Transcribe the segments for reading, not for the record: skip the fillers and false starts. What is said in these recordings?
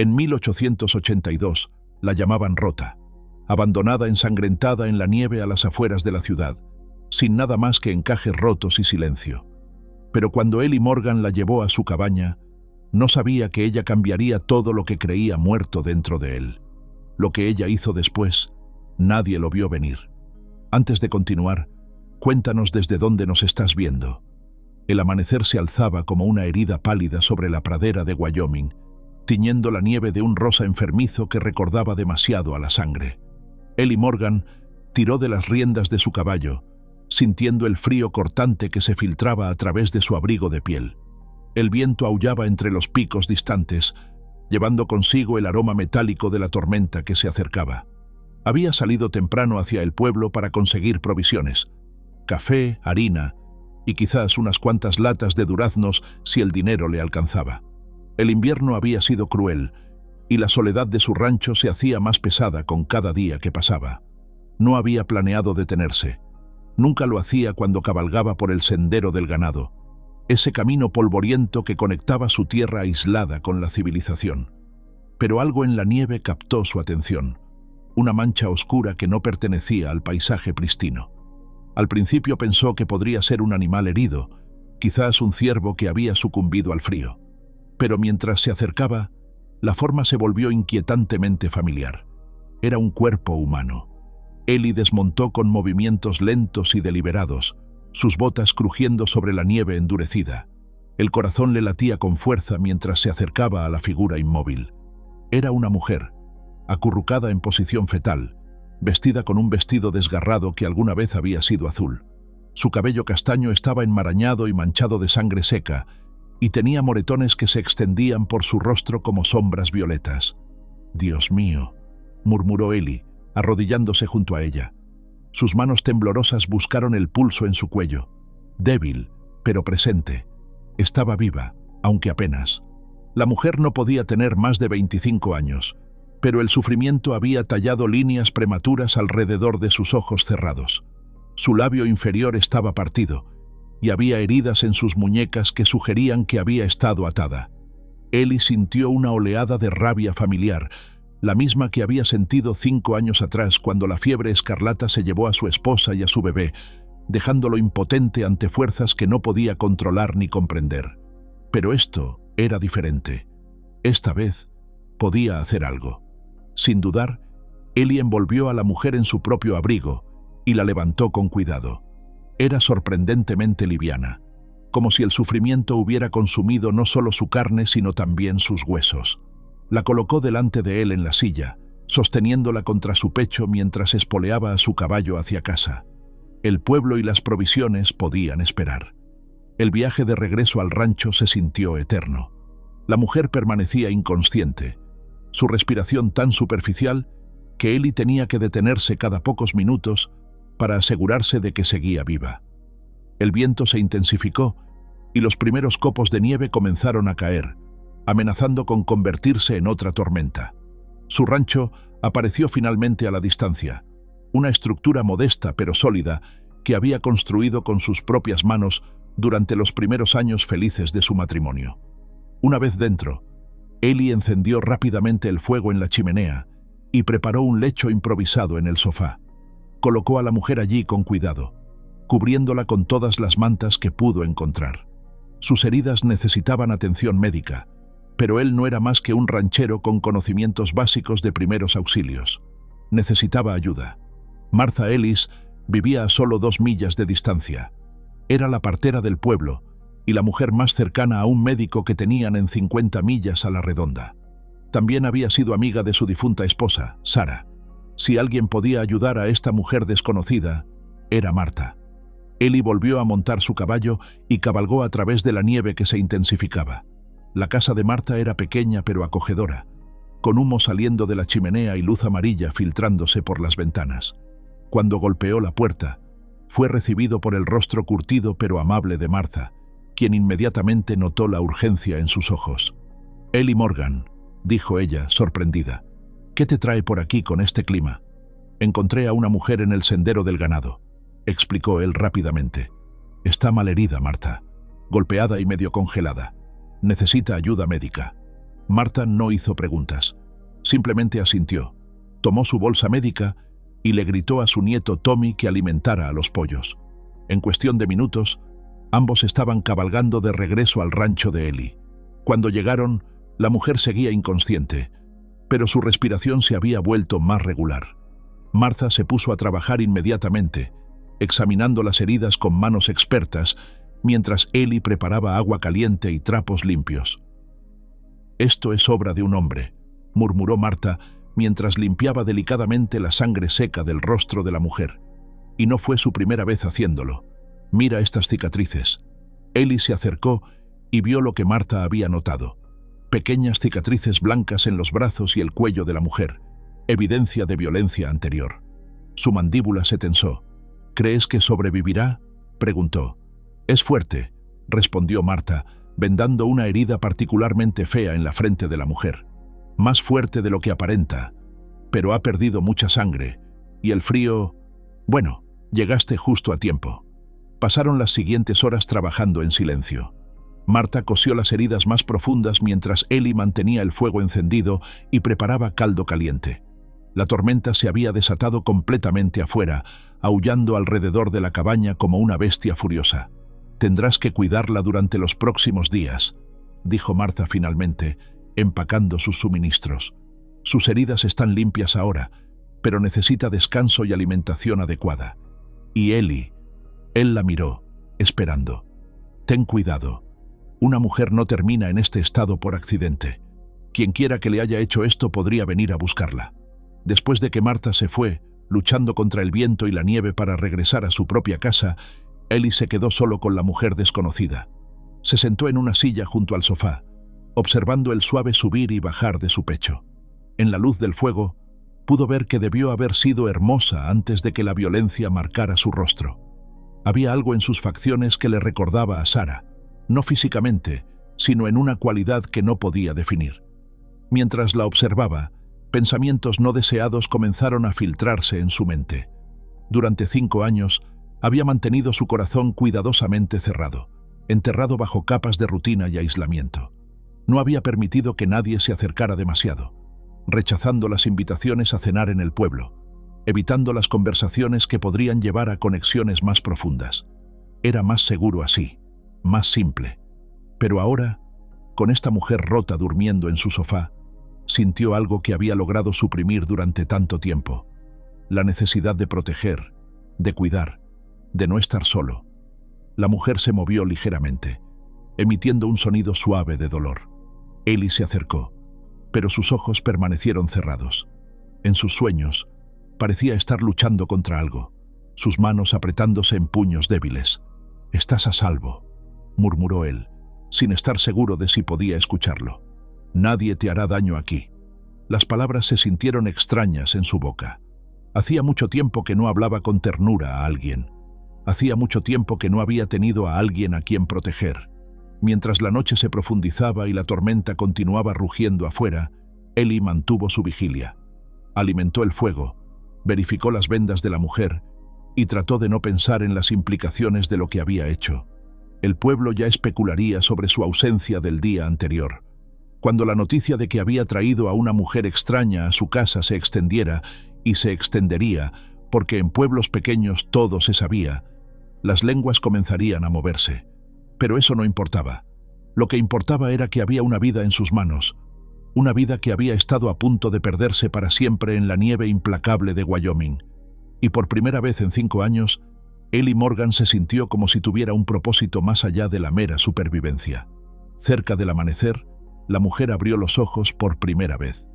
En 1882 la llamaban rota, abandonada ensangrentada en la nieve a las afueras de la ciudad, sin nada más que encajes rotos y silencio. Pero cuando Ellie Morgan la llevó a su cabaña, no sabía que ella cambiaría todo lo que creía muerto dentro de él. Lo que ella hizo después, nadie lo vio venir. Antes de continuar, cuéntanos desde dónde nos estás viendo. El amanecer se alzaba como una herida pálida sobre la pradera de Wyoming, tiñendo la nieve de un rosa enfermizo que recordaba demasiado a la sangre. Ellie Morgan tiró de las riendas de su caballo, sintiendo el frío cortante que se filtraba a través de su abrigo de piel. El viento aullaba entre los picos distantes, llevando consigo el aroma metálico de la tormenta que se acercaba. Había salido temprano hacia el pueblo para conseguir provisiones, café, harina y quizás unas cuantas latas de duraznos si el dinero le alcanzaba. El invierno había sido cruel y la soledad de su rancho se hacía más pesada con cada día que pasaba. No había planeado detenerse. Nunca lo hacía cuando cabalgaba por el sendero del ganado, ese camino polvoriento que conectaba su tierra aislada con la civilización. Pero algo en la nieve captó su atención, una mancha oscura que no pertenecía al paisaje pristino. Al principio pensó que podría ser un animal herido, quizás un ciervo que había sucumbido al frío. Pero mientras se acercaba, la forma se volvió inquietantemente familiar. Era un cuerpo humano. Ellie desmontó con movimientos lentos y deliberados, sus botas crujiendo sobre la nieve endurecida. El corazón le latía con fuerza mientras se acercaba a la figura inmóvil. Era una mujer, acurrucada en posición fetal, vestida con un vestido desgarrado que alguna vez había sido azul. Su cabello castaño estaba enmarañado y manchado de sangre seca, y tenía moretones que se extendían por su rostro como sombras violetas. «Dios mío», murmuró Ellie, arrodillándose junto a ella. Sus manos temblorosas buscaron el pulso en su cuello. Débil, pero presente. Estaba viva, aunque apenas. La mujer no podía tener más de 25 años, pero el sufrimiento había tallado líneas prematuras alrededor de sus ojos cerrados. Su labio inferior estaba partido, y había heridas en sus muñecas que sugerían que había estado atada. Ellie sintió una oleada de rabia familiar, la misma que había sentido 5 años atrás cuando la fiebre escarlata se llevó a su esposa y a su bebé, dejándolo impotente ante fuerzas que no podía controlar ni comprender. Pero esto era diferente. Esta vez podía hacer algo. Sin dudar, Ellie envolvió a la mujer en su propio abrigo y la levantó con cuidado. Era sorprendentemente liviana, como si el sufrimiento hubiera consumido no solo su carne sino también sus huesos. La colocó delante de él en la silla, sosteniéndola contra su pecho mientras espoleaba a su caballo hacia casa. El pueblo y las provisiones podían esperar. El viaje de regreso al rancho se sintió eterno. La mujer permanecía inconsciente, su respiración tan superficial que Ellie tenía que detenerse cada pocos minutos para asegurarse de que seguía viva. El viento se intensificó y los primeros copos de nieve comenzaron a caer, amenazando con convertirse en otra tormenta. Su rancho apareció finalmente a la distancia, una estructura modesta pero sólida que había construido con sus propias manos durante los primeros años felices de su matrimonio. Una vez dentro, Ellie encendió rápidamente el fuego en la chimenea y preparó un lecho improvisado en el sofá. Colocó a la mujer allí con cuidado, cubriéndola con todas las mantas que pudo encontrar. Sus heridas necesitaban atención médica, pero él no era más que un ranchero con conocimientos básicos de primeros auxilios. Necesitaba ayuda. Martha Ellis vivía a solo 2 millas de distancia. Era la partera del pueblo y la mujer más cercana a un médico que tenían en 50 millas a la redonda. También había sido amiga de su difunta esposa, Sarah. Si alguien podía ayudar a esta mujer desconocida, era Martha. Ellie volvió a montar su caballo y cabalgó a través de la nieve que se intensificaba. La casa de Martha era pequeña pero acogedora, con humo saliendo de la chimenea y luz amarilla filtrándose por las ventanas. Cuando golpeó la puerta, fue recibido por el rostro curtido pero amable de Martha, quien inmediatamente notó la urgencia en sus ojos. «Ellie Morgan», dijo ella, sorprendida, «¿qué te trae por aquí con este clima?» «Encontré a una mujer en el sendero del ganado», explicó él rápidamente. «Está malherida, Martha, golpeada y medio congelada. Necesita ayuda médica». Marta no hizo preguntas. Simplemente asintió. Tomó su bolsa médica y le gritó a su nieto Tommy que alimentara a los pollos. En cuestión de minutos, ambos estaban cabalgando de regreso al rancho de Eli. Cuando llegaron, la mujer seguía inconsciente, pero su respiración se había vuelto más regular. Martha se puso a trabajar inmediatamente, examinando las heridas con manos expertas, mientras Eli preparaba agua caliente y trapos limpios. «Esto es obra de un hombre», murmuró Martha mientras limpiaba delicadamente la sangre seca del rostro de la mujer. Y no fue su primera vez haciéndolo. «Mira estas cicatrices». Eli se acercó y vio lo que Martha había notado. Pequeñas cicatrices blancas en los brazos y el cuello de la mujer, evidencia de violencia anterior. Su mandíbula se tensó. «¿Crees que sobrevivirá?», preguntó. «Es fuerte», respondió Martha, vendando una herida particularmente fea en la frente de la mujer. «Más fuerte de lo que aparenta, pero ha perdido mucha sangre, y el frío... Bueno, llegaste justo a tiempo». Pasaron las siguientes horas trabajando en silencio. Martha cosió las heridas más profundas mientras Eli mantenía el fuego encendido y preparaba caldo caliente. La tormenta se había desatado completamente afuera, aullando alrededor de la cabaña como una bestia furiosa. «Tendrás que cuidarla durante los próximos días», dijo Martha finalmente, empacando sus suministros. «Sus heridas están limpias ahora, pero necesita descanso y alimentación adecuada». Y Eli, él la miró, esperando. «Ten cuidado. Una mujer no termina en este estado por accidente. Quienquiera que le haya hecho esto podría venir a buscarla». Después de que Martha se fue, luchando contra el viento y la nieve para regresar a su propia casa, Eli se quedó solo con la mujer desconocida. Se sentó en una silla junto al sofá, observando el suave subir y bajar de su pecho. En la luz del fuego, pudo ver que debió haber sido hermosa antes de que la violencia marcara su rostro. Había algo en sus facciones que le recordaba a Sara, no físicamente, sino en una cualidad que no podía definir. Mientras la observaba, pensamientos no deseados comenzaron a filtrarse en su mente. Durante 5 años, había mantenido su corazón cuidadosamente cerrado, enterrado bajo capas de rutina y aislamiento. No había permitido que nadie se acercara demasiado, rechazando las invitaciones a cenar en el pueblo, evitando las conversaciones que podrían llevar a conexiones más profundas. Era más seguro así, más simple. Pero ahora, con esta mujer rota durmiendo en su sofá, sintió algo que había logrado suprimir durante tanto tiempo: la necesidad de proteger, de cuidar, de no estar solo. La mujer se movió ligeramente, emitiendo un sonido suave de dolor. Eli se acercó, pero sus ojos permanecieron cerrados. En sus sueños, parecía estar luchando contra algo, sus manos apretándose en puños débiles. «Estás a salvo», murmuró él, sin estar seguro de si podía escucharlo. «Nadie te hará daño aquí». Las palabras se sintieron extrañas en su boca. Hacía mucho tiempo que no hablaba con ternura a alguien. Hacía mucho tiempo que no había tenido a alguien a quien proteger. Mientras la noche se profundizaba y la tormenta continuaba rugiendo afuera, Eli mantuvo su vigilia. Alimentó el fuego, verificó las vendas de la mujer y trató de no pensar en las implicaciones de lo que había hecho. El pueblo ya especularía sobre su ausencia del día anterior. Cuando la noticia de que había traído a una mujer extraña a su casa se extendiera, y se extendería, porque en pueblos pequeños todo se sabía, las lenguas comenzarían a moverse. Pero eso no importaba. Lo que importaba era que había una vida en sus manos, una vida que había estado a punto de perderse para siempre en la nieve implacable de Wyoming. Y por primera vez en 5 años, Eli Morgan se sintió como si tuviera un propósito más allá de la mera supervivencia. Cerca del amanecer, la mujer abrió los ojos por primera vez.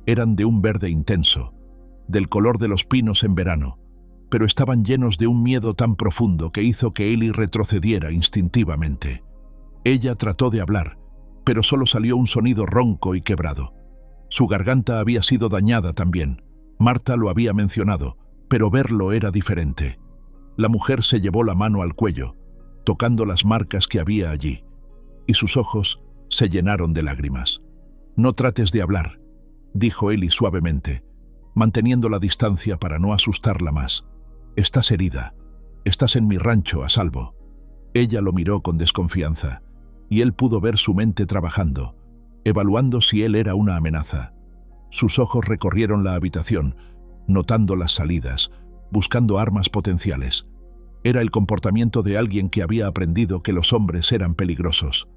Eran de un verde intenso, del color de los pinos en verano, pero estaban llenos de un miedo tan profundo que hizo que Eli retrocediera instintivamente. Ella trató de hablar, pero solo salió un sonido ronco y quebrado. Su garganta había sido dañada también. Martha lo había mencionado, pero verlo era diferente. La mujer se llevó la mano al cuello, tocando las marcas que había allí, y sus ojos se llenaron de lágrimas. «No trates de hablar», dijo Eli suavemente, manteniendo la distancia para no asustarla más. «Estás herida. Estás en mi rancho a salvo». Ella lo miró con desconfianza, y él pudo ver su mente trabajando, evaluando si él era una amenaza. Sus ojos recorrieron la habitación, notando las salidas, buscando armas potenciales. Era el comportamiento de alguien que había aprendido que los hombres eran peligrosos.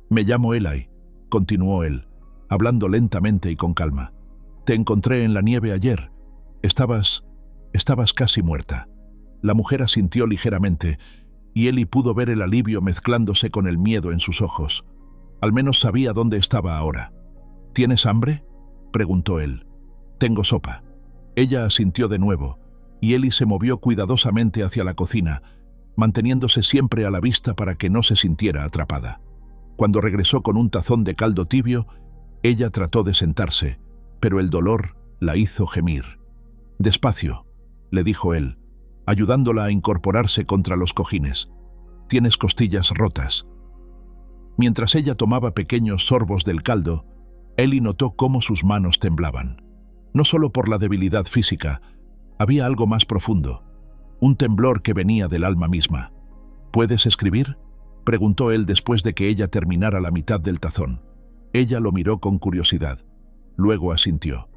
«Me llamo Eli», continuó él, hablando lentamente y con calma. «Te encontré en la nieve ayer. Estabas casi muerta». La mujer asintió ligeramente, y Eli pudo ver el alivio mezclándose con el miedo en sus ojos. Al menos sabía dónde estaba ahora. «¿Tienes hambre?», preguntó él. «Tengo sopa». Ella asintió de nuevo, y Eli se movió cuidadosamente hacia la cocina, manteniéndose siempre a la vista para que no se sintiera atrapada. Cuando regresó con un tazón de caldo tibio, ella trató de sentarse, pero el dolor la hizo gemir. «Despacio», le dijo él, ayudándola a incorporarse contra los cojines. «Tienes costillas rotas». Mientras ella tomaba pequeños sorbos del caldo, Eli notó cómo sus manos temblaban. No solo por la debilidad física, había algo más profundo, un temblor que venía del alma misma. «¿Puedes escribir?», preguntó él después de que ella terminara la mitad del tazón. Ella lo miró con curiosidad. Luego asintió.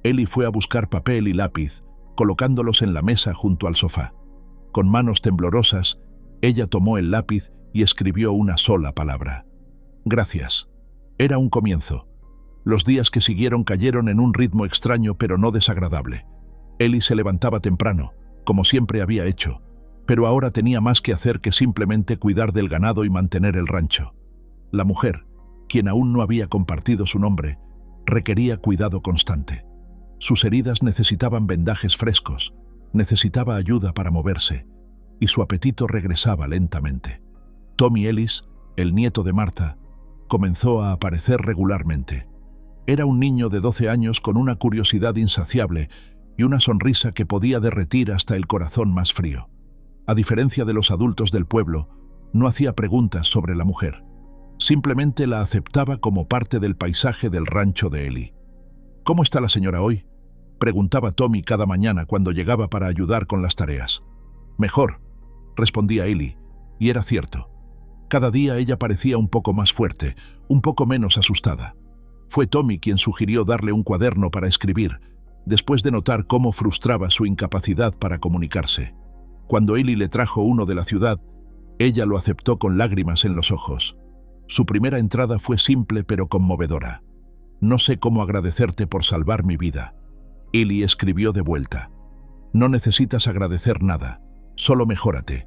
Eli fue a buscar papel y lápiz, colocándolos en la mesa junto al sofá. Con manos temblorosas, ella tomó el lápiz y escribió una sola palabra. «Gracias». Era un comienzo. Los días que siguieron cayeron en un ritmo extraño pero no desagradable. Eli se levantaba temprano, como siempre había hecho, pero ahora tenía más que hacer que simplemente cuidar del ganado y mantener el rancho. La mujer, quien aún no había compartido su nombre, requería cuidado constante. Sus heridas necesitaban vendajes frescos, necesitaba ayuda para moverse, y su apetito regresaba lentamente. Tommy Ellis, el nieto de Martha, comenzó a aparecer regularmente. Era un niño de 12 años con una curiosidad insaciable y una sonrisa que podía derretir hasta el corazón más frío. A diferencia de los adultos del pueblo, no hacía preguntas sobre la mujer. Simplemente la aceptaba como parte del paisaje del rancho de Eli. «¿Cómo está la señora hoy?», preguntaba Tommy cada mañana cuando llegaba para ayudar con las tareas. «Mejor», respondía Eli, y era cierto. Cada día ella parecía un poco más fuerte, un poco menos asustada. Fue Tommy quien sugirió darle un cuaderno para escribir, después de notar cómo frustraba su incapacidad para comunicarse. Cuando Eli le trajo uno de la ciudad, ella lo aceptó con lágrimas en los ojos. Su primera entrada fue simple pero conmovedora. «No sé cómo agradecerte por salvar mi vida». Eli escribió de vuelta. «No necesitas agradecer nada, solo mejórate».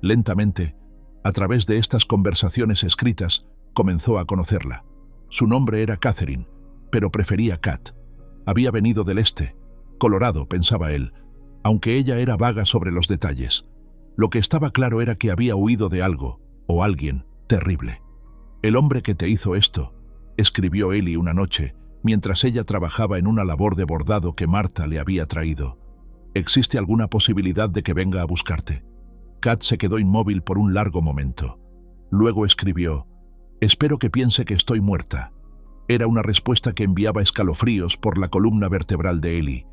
Lentamente, a través de estas conversaciones escritas, comenzó a conocerla. Su nombre era Catherine, pero prefería Kat. Había venido del este, Colorado, pensaba él, aunque ella era vaga sobre los detalles. Lo que estaba claro era que había huido de algo, o alguien, terrible. «El hombre que te hizo esto», escribió Eli una noche, mientras ella trabajaba en una labor de bordado que Martha le había traído. «¿Existe alguna posibilidad de que venga a buscarte?». Kat se quedó inmóvil por un largo momento. Luego escribió: «Espero que piense que estoy muerta». Era una respuesta que enviaba escalofríos por la columna vertebral de Eli.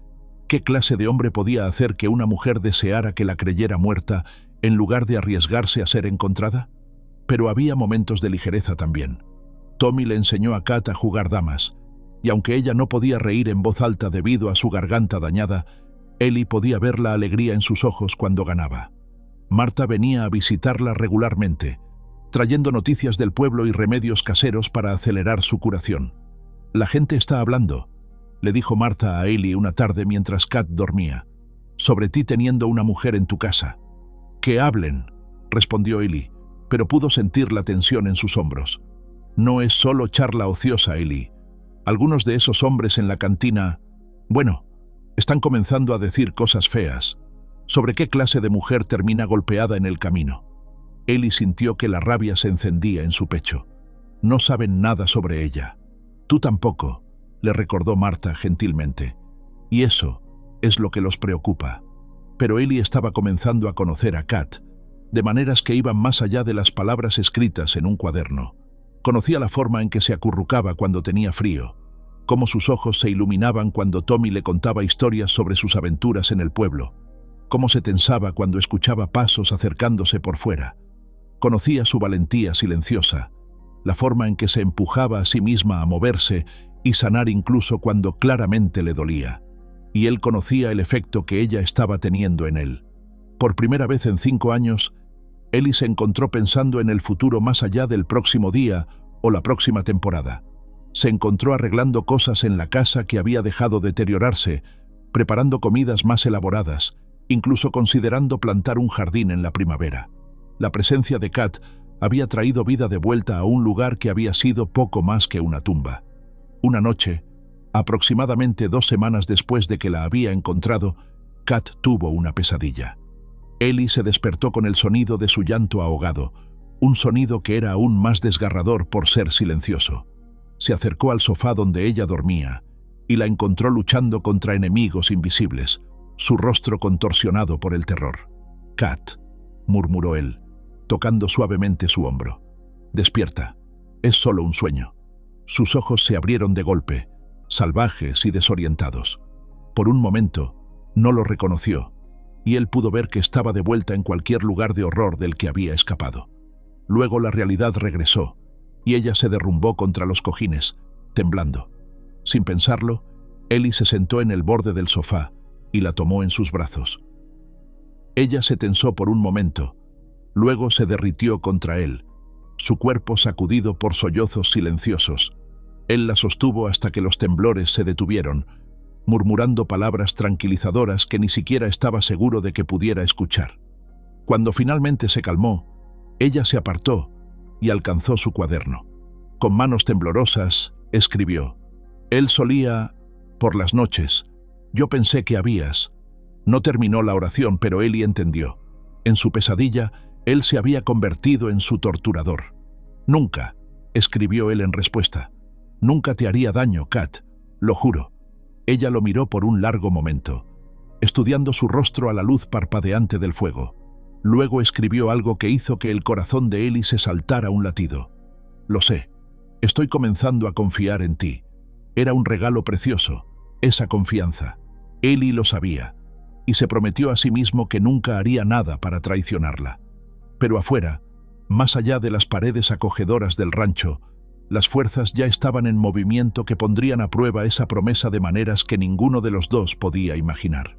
¿Qué clase de hombre podía hacer que una mujer deseara que la creyera muerta en lugar de arriesgarse a ser encontrada? Pero había momentos de ligereza también. Tommy le enseñó a Kat a jugar damas, y aunque ella no podía reír en voz alta debido a su garganta dañada, Eli podía ver la alegría en sus ojos cuando ganaba. Martha venía a visitarla regularmente, trayendo noticias del pueblo y remedios caseros para acelerar su curación. «La gente está hablando», le dijo Martha a Eli una tarde mientras Kat dormía, «sobre ti teniendo una mujer en tu casa». «Que hablen», respondió Eli, pero pudo sentir la tensión en sus hombros. «No es solo charla ociosa, Eli. Algunos de esos hombres en la cantina, bueno, están comenzando a decir cosas feas. ¿Sobre qué clase de mujer termina golpeada en el camino?». Eli sintió que la rabia se encendía en su pecho. «No saben nada sobre ella». «Tú tampoco», le recordó Martha gentilmente. «Y eso es lo que los preocupa». Pero Eli estaba comenzando a conocer a Kat, de maneras que iban más allá de las palabras escritas en un cuaderno. Conocía la forma en que se acurrucaba cuando tenía frío, cómo sus ojos se iluminaban cuando Tommy le contaba historias sobre sus aventuras en el pueblo, cómo se tensaba cuando escuchaba pasos acercándose por fuera. Conocía su valentía silenciosa, la forma en que se empujaba a sí misma a moverse y sanar incluso cuando claramente le dolía. Y él conocía el efecto que ella estaba teniendo en él. Por primera vez en 5 años, Ellie se encontró pensando en el futuro más allá del próximo día o la próxima temporada. Se encontró arreglando cosas en la casa que había dejado deteriorarse, preparando comidas más elaboradas, incluso considerando plantar un jardín en la primavera. La presencia de Kat había traído vida de vuelta a un lugar que había sido poco más que una tumba. Una noche, aproximadamente 2 semanas después de que la había encontrado, Kat tuvo una pesadilla. Ellie se despertó con el sonido de su llanto ahogado, un sonido que era aún más desgarrador por ser silencioso. Se acercó al sofá donde ella dormía y la encontró luchando contra enemigos invisibles, su rostro contorsionado por el terror. «Kat», murmuró él, tocando suavemente su hombro. «Despierta, es solo un sueño». Sus ojos se abrieron de golpe, salvajes y desorientados. Por un momento, no lo reconoció, y él pudo ver que estaba de vuelta en cualquier lugar de horror del que había escapado. Luego la realidad regresó, y ella se derrumbó contra los cojines, temblando. Sin pensarlo, Ellie se sentó en el borde del sofá y la tomó en sus brazos. Ella se tensó por un momento, luego se derritió contra él, su cuerpo sacudido por sollozos silenciosos. Él la sostuvo hasta que los temblores se detuvieron, murmurando palabras tranquilizadoras que ni siquiera estaba seguro de que pudiera escuchar. Cuando finalmente se calmó, ella se apartó y alcanzó su cuaderno. Con manos temblorosas, escribió: «Él solía, por las noches, yo pensé que habías». No terminó la oración, pero Ellie entendió. En su pesadilla, él se había convertido en su torturador. «Nunca», escribió él en respuesta. «Nunca te haría daño, Kat, lo juro». Ella lo miró por un largo momento, estudiando su rostro a la luz parpadeante del fuego. Luego escribió algo que hizo que el corazón de Ellie se saltara un latido. «Lo sé, estoy comenzando a confiar en ti». Era un regalo precioso, esa confianza. Ellie lo sabía, y se prometió a sí mismo que nunca haría nada para traicionarla. Pero afuera, más allá de las paredes acogedoras del rancho, las fuerzas ya estaban en movimiento que pondrían a prueba esa promesa de maneras que ninguno de los dos podía imaginar.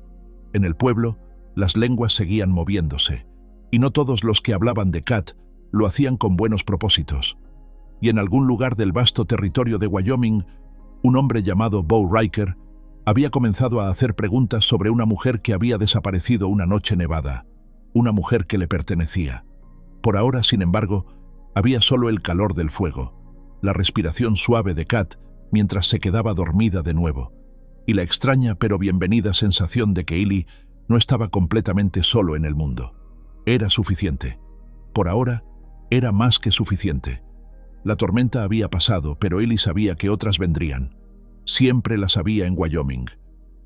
En el pueblo, las lenguas seguían moviéndose, y no todos los que hablaban de Kat lo hacían con buenos propósitos. Y en algún lugar del vasto territorio de Wyoming, un hombre llamado Bo Riker había comenzado a hacer preguntas sobre una mujer que había desaparecido una noche nevada, una mujer que le pertenecía. Por ahora, sin embargo, había solo el calor del fuego, la respiración suave de Kat mientras se quedaba dormida de nuevo, y la extraña pero bienvenida sensación de que Ellie no estaba completamente solo en el mundo. Era suficiente. Por ahora, era más que suficiente. La tormenta había pasado, pero Ellie sabía que otras vendrían. Siempre las había en Wyoming.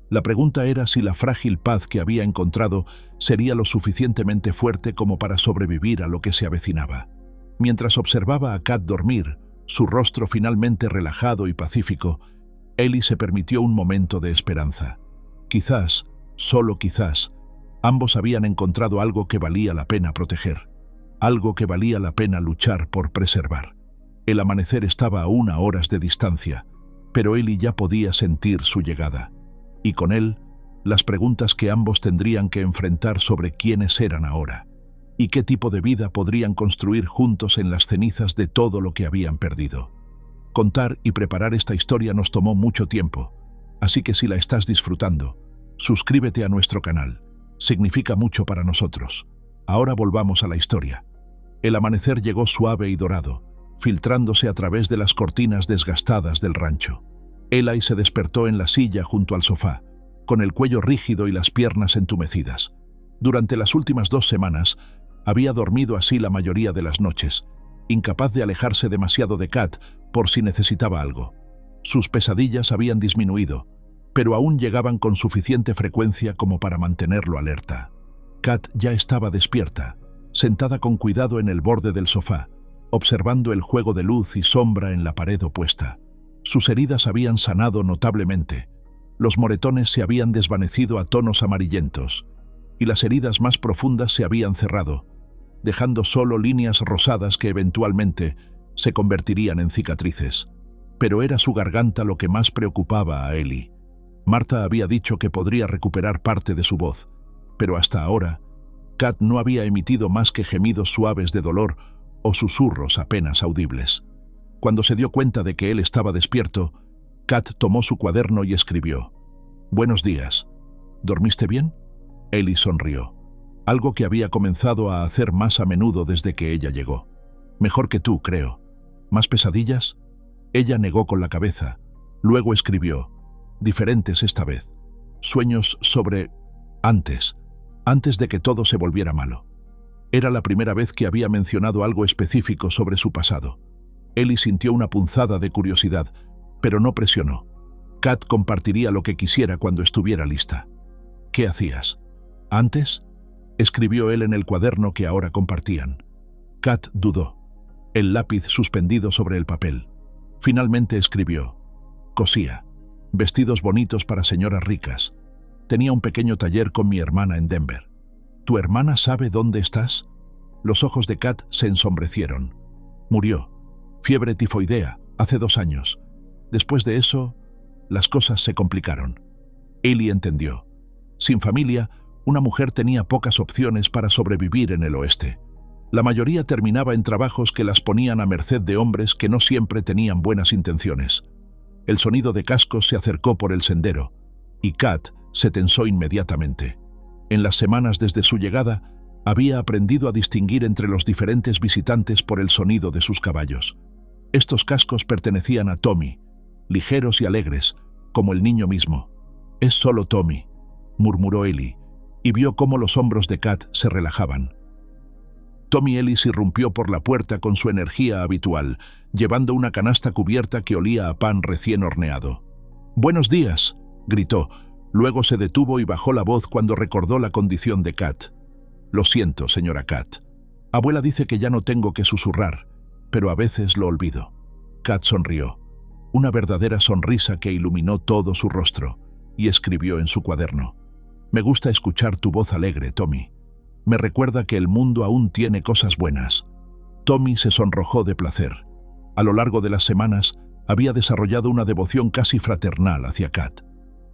La pregunta era si la frágil paz que había encontrado sería lo suficientemente fuerte como para sobrevivir a lo que se avecinaba. Mientras observaba a Kat dormir, su rostro finalmente relajado y pacífico, Ellie se permitió un momento de esperanza. Quizás, solo quizás, ambos habían encontrado algo que valía la pena proteger, algo que valía la pena luchar por preservar. El amanecer estaba aún a horas de distancia, pero Ellie ya podía sentir su llegada, y con él, las preguntas que ambos tendrían que enfrentar sobre quiénes eran ahora, y qué tipo de vida podrían construir juntos en las cenizas de todo lo que habían perdido. Contar y preparar esta historia nos tomó mucho tiempo, así que si la estás disfrutando, suscríbete a nuestro canal. Significa mucho para nosotros. Ahora volvamos a la historia. El amanecer llegó suave y dorado, filtrándose a través de las cortinas desgastadas del rancho. Ellie se despertó en la silla junto al sofá, con el cuello rígido y las piernas entumecidas. Durante las últimas 2 semanas, había dormido así la mayoría de las noches, incapaz de alejarse demasiado de Kat por si necesitaba algo. Sus pesadillas habían disminuido, pero aún llegaban con suficiente frecuencia como para mantenerlo alerta. Kat ya estaba despierta, sentada con cuidado en el borde del sofá, observando el juego de luz y sombra en la pared opuesta. Sus heridas habían sanado notablemente, los moretones se habían desvanecido a tonos amarillentos, y las heridas más profundas se habían cerrado, dejando solo líneas rosadas que eventualmente se convertirían en cicatrices. Pero era su garganta lo que más preocupaba a Ellie. Martha había dicho que podría recuperar parte de su voz, pero hasta ahora, Kat no había emitido más que gemidos suaves de dolor o susurros apenas audibles. Cuando se dio cuenta de que él estaba despierto, Kat tomó su cuaderno y escribió: «Buenos días. ¿Dormiste bien?» Ellie sonrió, algo que había comenzado a hacer más a menudo desde que ella llegó. «Mejor que tú, creo. ¿Más pesadillas?» Ella negó con la cabeza. Luego escribió: «Diferentes esta vez. Sueños sobre... antes de que todo se volviera malo». Era la primera vez que había mencionado algo específico sobre su pasado. Ellie sintió una punzada de curiosidad, pero no presionó. Kat compartiría lo que quisiera cuando estuviera lista. «¿Qué hacías?» «¿Antes?», escribió él en el cuaderno que ahora compartían. Kat dudó, el lápiz suspendido sobre el papel. Finalmente escribió: «Cosía. Vestidos bonitos para señoras ricas. Tenía un pequeño taller con mi hermana en Denver». «¿Tu hermana sabe dónde estás?» Los ojos de Kat se ensombrecieron. «Murió. Fiebre tifoidea, hace 2 años. Después de eso, las cosas se complicaron». Ellie entendió. Sin familia, una mujer tenía pocas opciones para sobrevivir en el oeste. La mayoría terminaba en trabajos que las ponían a merced de hombres que no siempre tenían buenas intenciones. El sonido de cascos se acercó por el sendero, y Kat se tensó inmediatamente. En las semanas desde su llegada, había aprendido a distinguir entre los diferentes visitantes por el sonido de sus caballos. Estos cascos pertenecían a Tommy, ligeros y alegres, como el niño mismo. «Es solo Tommy», murmuró Ellie, y vio cómo los hombros de Kat se relajaban. Tommy Ellis irrumpió por la puerta con su energía habitual, llevando una canasta cubierta que olía a pan recién horneado. «Buenos días», gritó. Luego se detuvo y bajó la voz cuando recordó la condición de Kat. «Lo siento, señora Kat. Abuela dice que ya no tengo que susurrar, pero a veces lo olvido». Kat sonrió, una verdadera sonrisa que iluminó todo su rostro, y escribió en su cuaderno: «Me gusta escuchar tu voz alegre, Tommy. Me recuerda que el mundo aún tiene cosas buenas». Tommy se sonrojó de placer. A lo largo de las semanas, había desarrollado una devoción casi fraternal hacia Kat.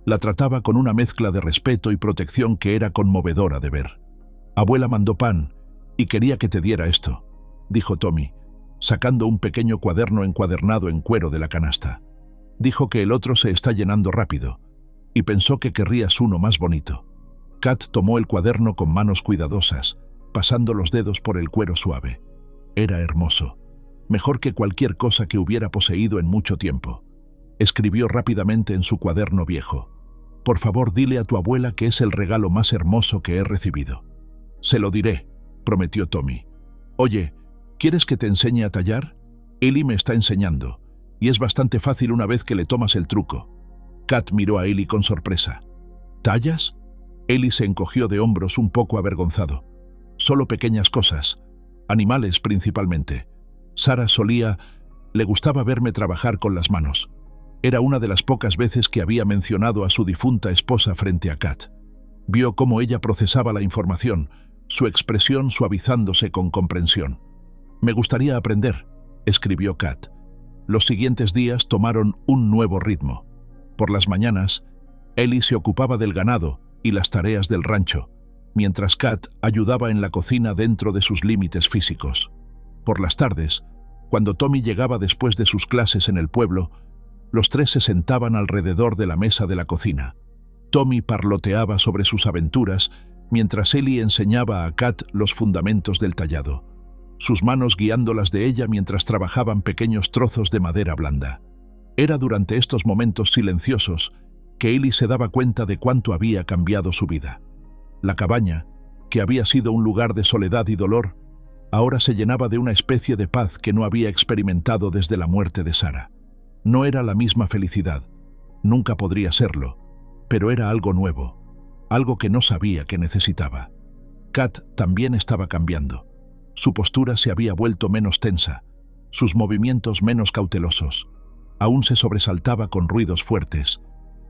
La trataba con una mezcla de respeto y protección que era conmovedora de ver. «Abuela mandó pan y quería que te diera esto», dijo Tommy, sacando un pequeño cuaderno encuadernado en cuero de la canasta. «Dijo que el otro se está llenando rápido y pensó que querrías uno más bonito». Kat tomó el cuaderno con manos cuidadosas, pasando los dedos por el cuero suave. Era hermoso, mejor que cualquier cosa que hubiera poseído en mucho tiempo. Escribió rápidamente en su cuaderno viejo: «Por favor, dile a tu abuela que es el regalo más hermoso que he recibido». «Se lo diré», prometió Tommy. «Oye, ¿quieres que te enseñe a tallar? Ellie me está enseñando, y es bastante fácil una vez que le tomas el truco». Kat miró a Ellie con sorpresa. «¿Tallas?». Ellie se encogió de hombros un poco avergonzado. «Solo pequeñas cosas. Animales principalmente. Sarah le gustaba verme trabajar con las manos». Era una de las pocas veces que había mencionado a su difunta esposa frente a Kat. Vio cómo ella procesaba la información, su expresión suavizándose con comprensión. «Me gustaría aprender», escribió Kat. Los siguientes días tomaron un nuevo ritmo. Por las mañanas, Ellie se ocupaba del ganado y las tareas del rancho, mientras Kat ayudaba en la cocina dentro de sus límites físicos. Por las tardes, cuando Tommy llegaba después de sus clases en el pueblo, los tres se sentaban alrededor de la mesa de la cocina. Tommy parloteaba sobre sus aventuras, mientras Ellie enseñaba a Kat los fundamentos del tallado, sus manos guiándolas de ella mientras trabajaban pequeños trozos de madera blanda. Era durante estos momentos silenciosos que Ellie se daba cuenta de cuánto había cambiado su vida. La cabaña, que había sido un lugar de soledad y dolor, ahora se llenaba de una especie de paz que no había experimentado desde la muerte de Sarah. No era la misma felicidad, nunca podría serlo, pero era algo nuevo, algo que no sabía que necesitaba. Kat también estaba cambiando. Su postura se había vuelto menos tensa, sus movimientos menos cautelosos. Aún se sobresaltaba con ruidos fuertes,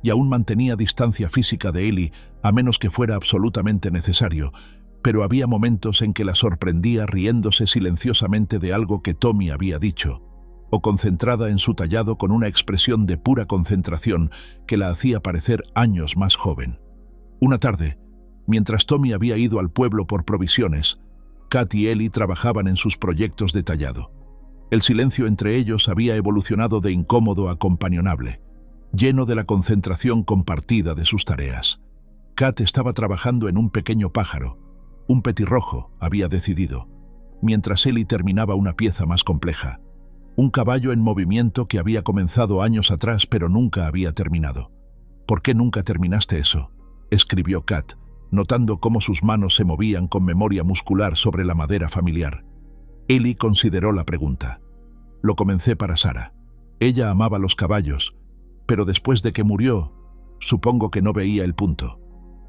y aún mantenía distancia física de Ellie a menos que fuera absolutamente necesario, pero había momentos en que la sorprendía riéndose silenciosamente de algo que Tommy había dicho, o concentrada en su tallado con una expresión de pura concentración que la hacía parecer años más joven. Una tarde, mientras Tommy había ido al pueblo por provisiones, Kat y Ellie trabajaban en sus proyectos de tallado. El silencio entre ellos había evolucionado de incómodo a companionable, lleno de la concentración compartida de sus tareas. Kat estaba trabajando en un pequeño pájaro, un petirrojo, había decidido, mientras Ellie terminaba una pieza más compleja, un caballo en movimiento que había comenzado años atrás pero nunca había terminado. «¿Por qué nunca terminaste eso?», escribió Kat, notando cómo sus manos se movían con memoria muscular sobre la madera familiar. Ellie consideró la pregunta. «Lo comencé para Sarah. Ella amaba los caballos, pero después de que murió, supongo que no veía el punto».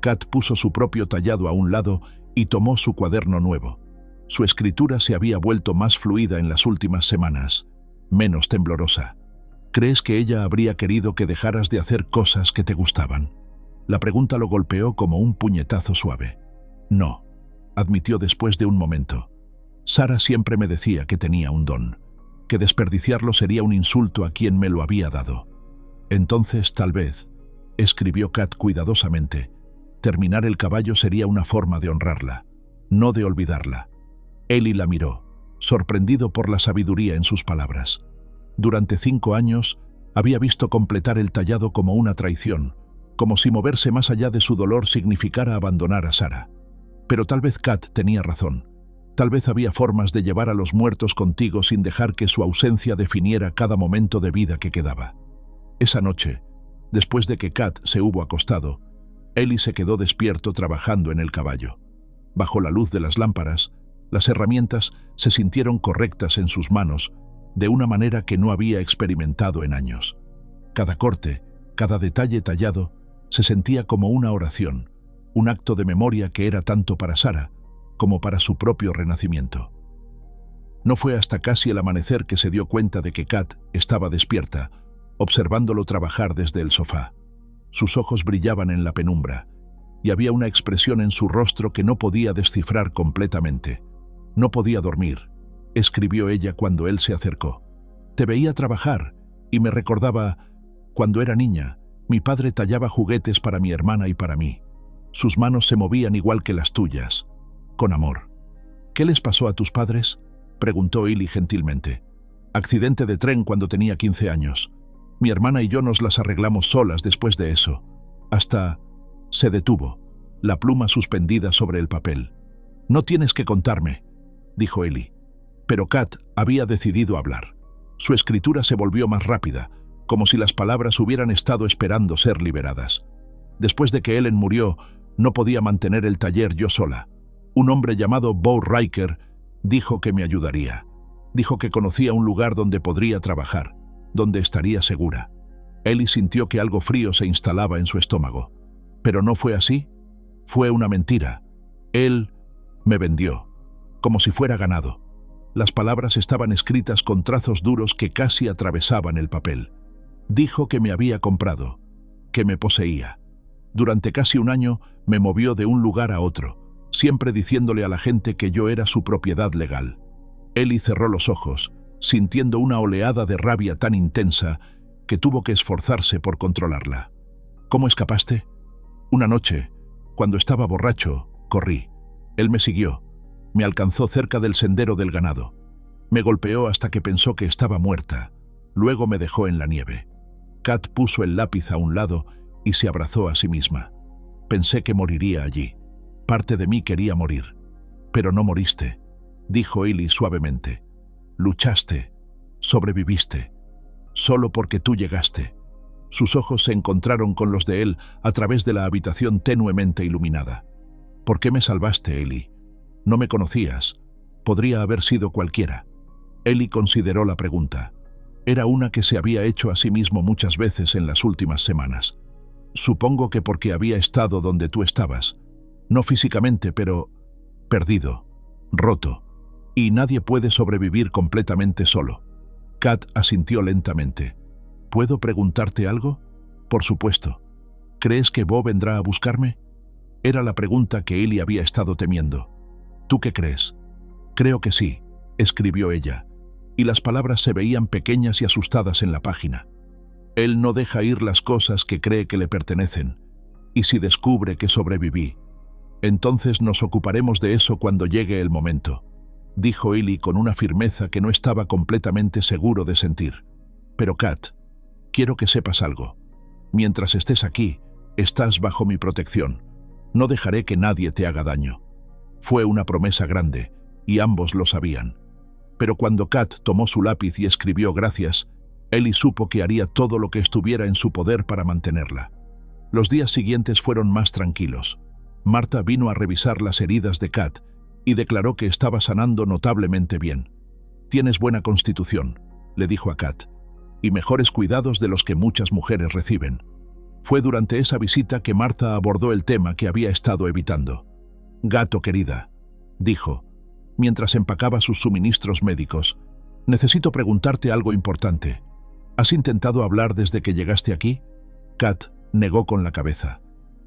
Kat puso su propio tallado a un lado y tomó su cuaderno nuevo. Su escritura se había vuelto más fluida en las últimas semanas, menos temblorosa. «¿Crees que ella habría querido que dejaras de hacer cosas que te gustaban?». La pregunta lo golpeó como un puñetazo suave. «No», admitió después de un momento. «Sarah siempre me decía que tenía un don, que desperdiciarlo sería un insulto a quien me lo había dado. Entonces, tal vez», escribió Kat cuidadosamente, «terminar el caballo sería una forma de honrarla, no de olvidarla». Ellie la miró, sorprendido por la sabiduría en sus palabras. Durante 5 años había visto completar el tallado como una traición, como si moverse más allá de su dolor significara abandonar a Sarah. Pero tal vez Kat tenía razón. Tal vez había formas de llevar a los muertos contigo sin dejar que su ausencia definiera cada momento de vida que quedaba. Esa noche, después de que Kat se hubo acostado, Ellie se quedó despierto trabajando en el caballo. Bajo la luz de las lámparas, las herramientas se sintieron correctas en sus manos, de una manera que no había experimentado en años. Cada corte, cada detalle tallado, se sentía como una oración, un acto de memoria que era tanto para Sarah como para su propio renacimiento. No fue hasta casi el amanecer que se dio cuenta de que Kat estaba despierta, observándolo trabajar desde el sofá. Sus ojos brillaban en la penumbra, y había una expresión en su rostro que no podía descifrar completamente. «No podía dormir», escribió ella cuando él se acercó. «Te veía trabajar, y me recordaba, cuando era niña, mi padre tallaba juguetes para mi hermana y para mí. Sus manos se movían igual que las tuyas, con amor». «¿Qué les pasó a tus padres?», preguntó Ellie gentilmente. «Accidente de tren cuando tenía 15 años. Mi hermana y yo nos las arreglamos solas después de eso. Hasta…». Se detuvo, la pluma suspendida sobre el papel. «No tienes que contarme», dijo Ellie. Pero Kat había decidido hablar. Su escritura se volvió más rápida, como si las palabras hubieran estado esperando ser liberadas. «Después de que Ellen murió, no podía mantener el taller yo sola. Un hombre llamado Bo Riker dijo que me ayudaría. Dijo que conocía un lugar donde podría trabajar, donde estaría segura». Ellie sintió que algo frío se instalaba en su estómago. «Pero no fue así. Fue una mentira. Él me vendió, como si fuera ganado». Las palabras estaban escritas con trazos duros que casi atravesaban el papel. «Dijo que me había comprado, que me poseía. Durante casi un año me movió de un lugar a otro, siempre diciéndole a la gente que yo era su propiedad legal». Ellie cerró los ojos, sintiendo una oleada de rabia tan intensa que tuvo que esforzarse por controlarla. «¿Cómo escapaste?». «Una noche, cuando estaba borracho, corrí. Él me siguió. Me alcanzó cerca del sendero del ganado. Me golpeó hasta que pensó que estaba muerta. Luego me dejó en la nieve». Kat puso el lápiz a un lado y se abrazó a sí misma. «Pensé que moriría allí. Parte de mí quería morir. Pero no moriste», dijo Ellie suavemente. «Luchaste, sobreviviste, solo porque tú llegaste». Sus ojos se encontraron con los de él a través de la habitación tenuemente iluminada. «¿Por qué me salvaste, Ellie? No me conocías. Podría haber sido cualquiera». Ellie consideró la pregunta. Era una que se había hecho a sí mismo muchas veces en las últimas semanas. «Supongo que porque había estado donde tú estabas. No físicamente, pero perdido, roto. Y nadie puede sobrevivir completamente solo». Kat asintió lentamente. «¿Puedo preguntarte algo?». «Por supuesto. ¿Crees que Bo vendrá a buscarme?». Era la pregunta que Ellie había estado temiendo. ¿Tú qué crees? Creo que sí, escribió ella, y las palabras se veían pequeñas y asustadas en la página. Él no deja ir las cosas que cree que le pertenecen, y si descubre que sobreviví, entonces nos ocuparemos de eso cuando llegue el momento, dijo Ellie con una firmeza que no estaba completamente seguro de sentir. Pero Kat, quiero que sepas algo. Mientras estés aquí, estás bajo mi protección. No dejaré que nadie te haga daño. Fue una promesa grande, y ambos lo sabían. Pero cuando Kat tomó su lápiz y escribió gracias, Ellie supo que haría todo lo que estuviera en su poder para mantenerla. Los días siguientes fueron más tranquilos. Marta vino a revisar las heridas de Kat y declaró que estaba sanando notablemente bien. «Tienes buena constitución», le dijo a Kat, «y mejores cuidados de los que muchas mujeres reciben». Fue durante esa visita que Marta abordó el tema que había estado evitando. «Gato querida», dijo, mientras empacaba sus suministros médicos, «necesito preguntarte algo importante. ¿Has intentado hablar desde que llegaste aquí?» Kat negó con la cabeza,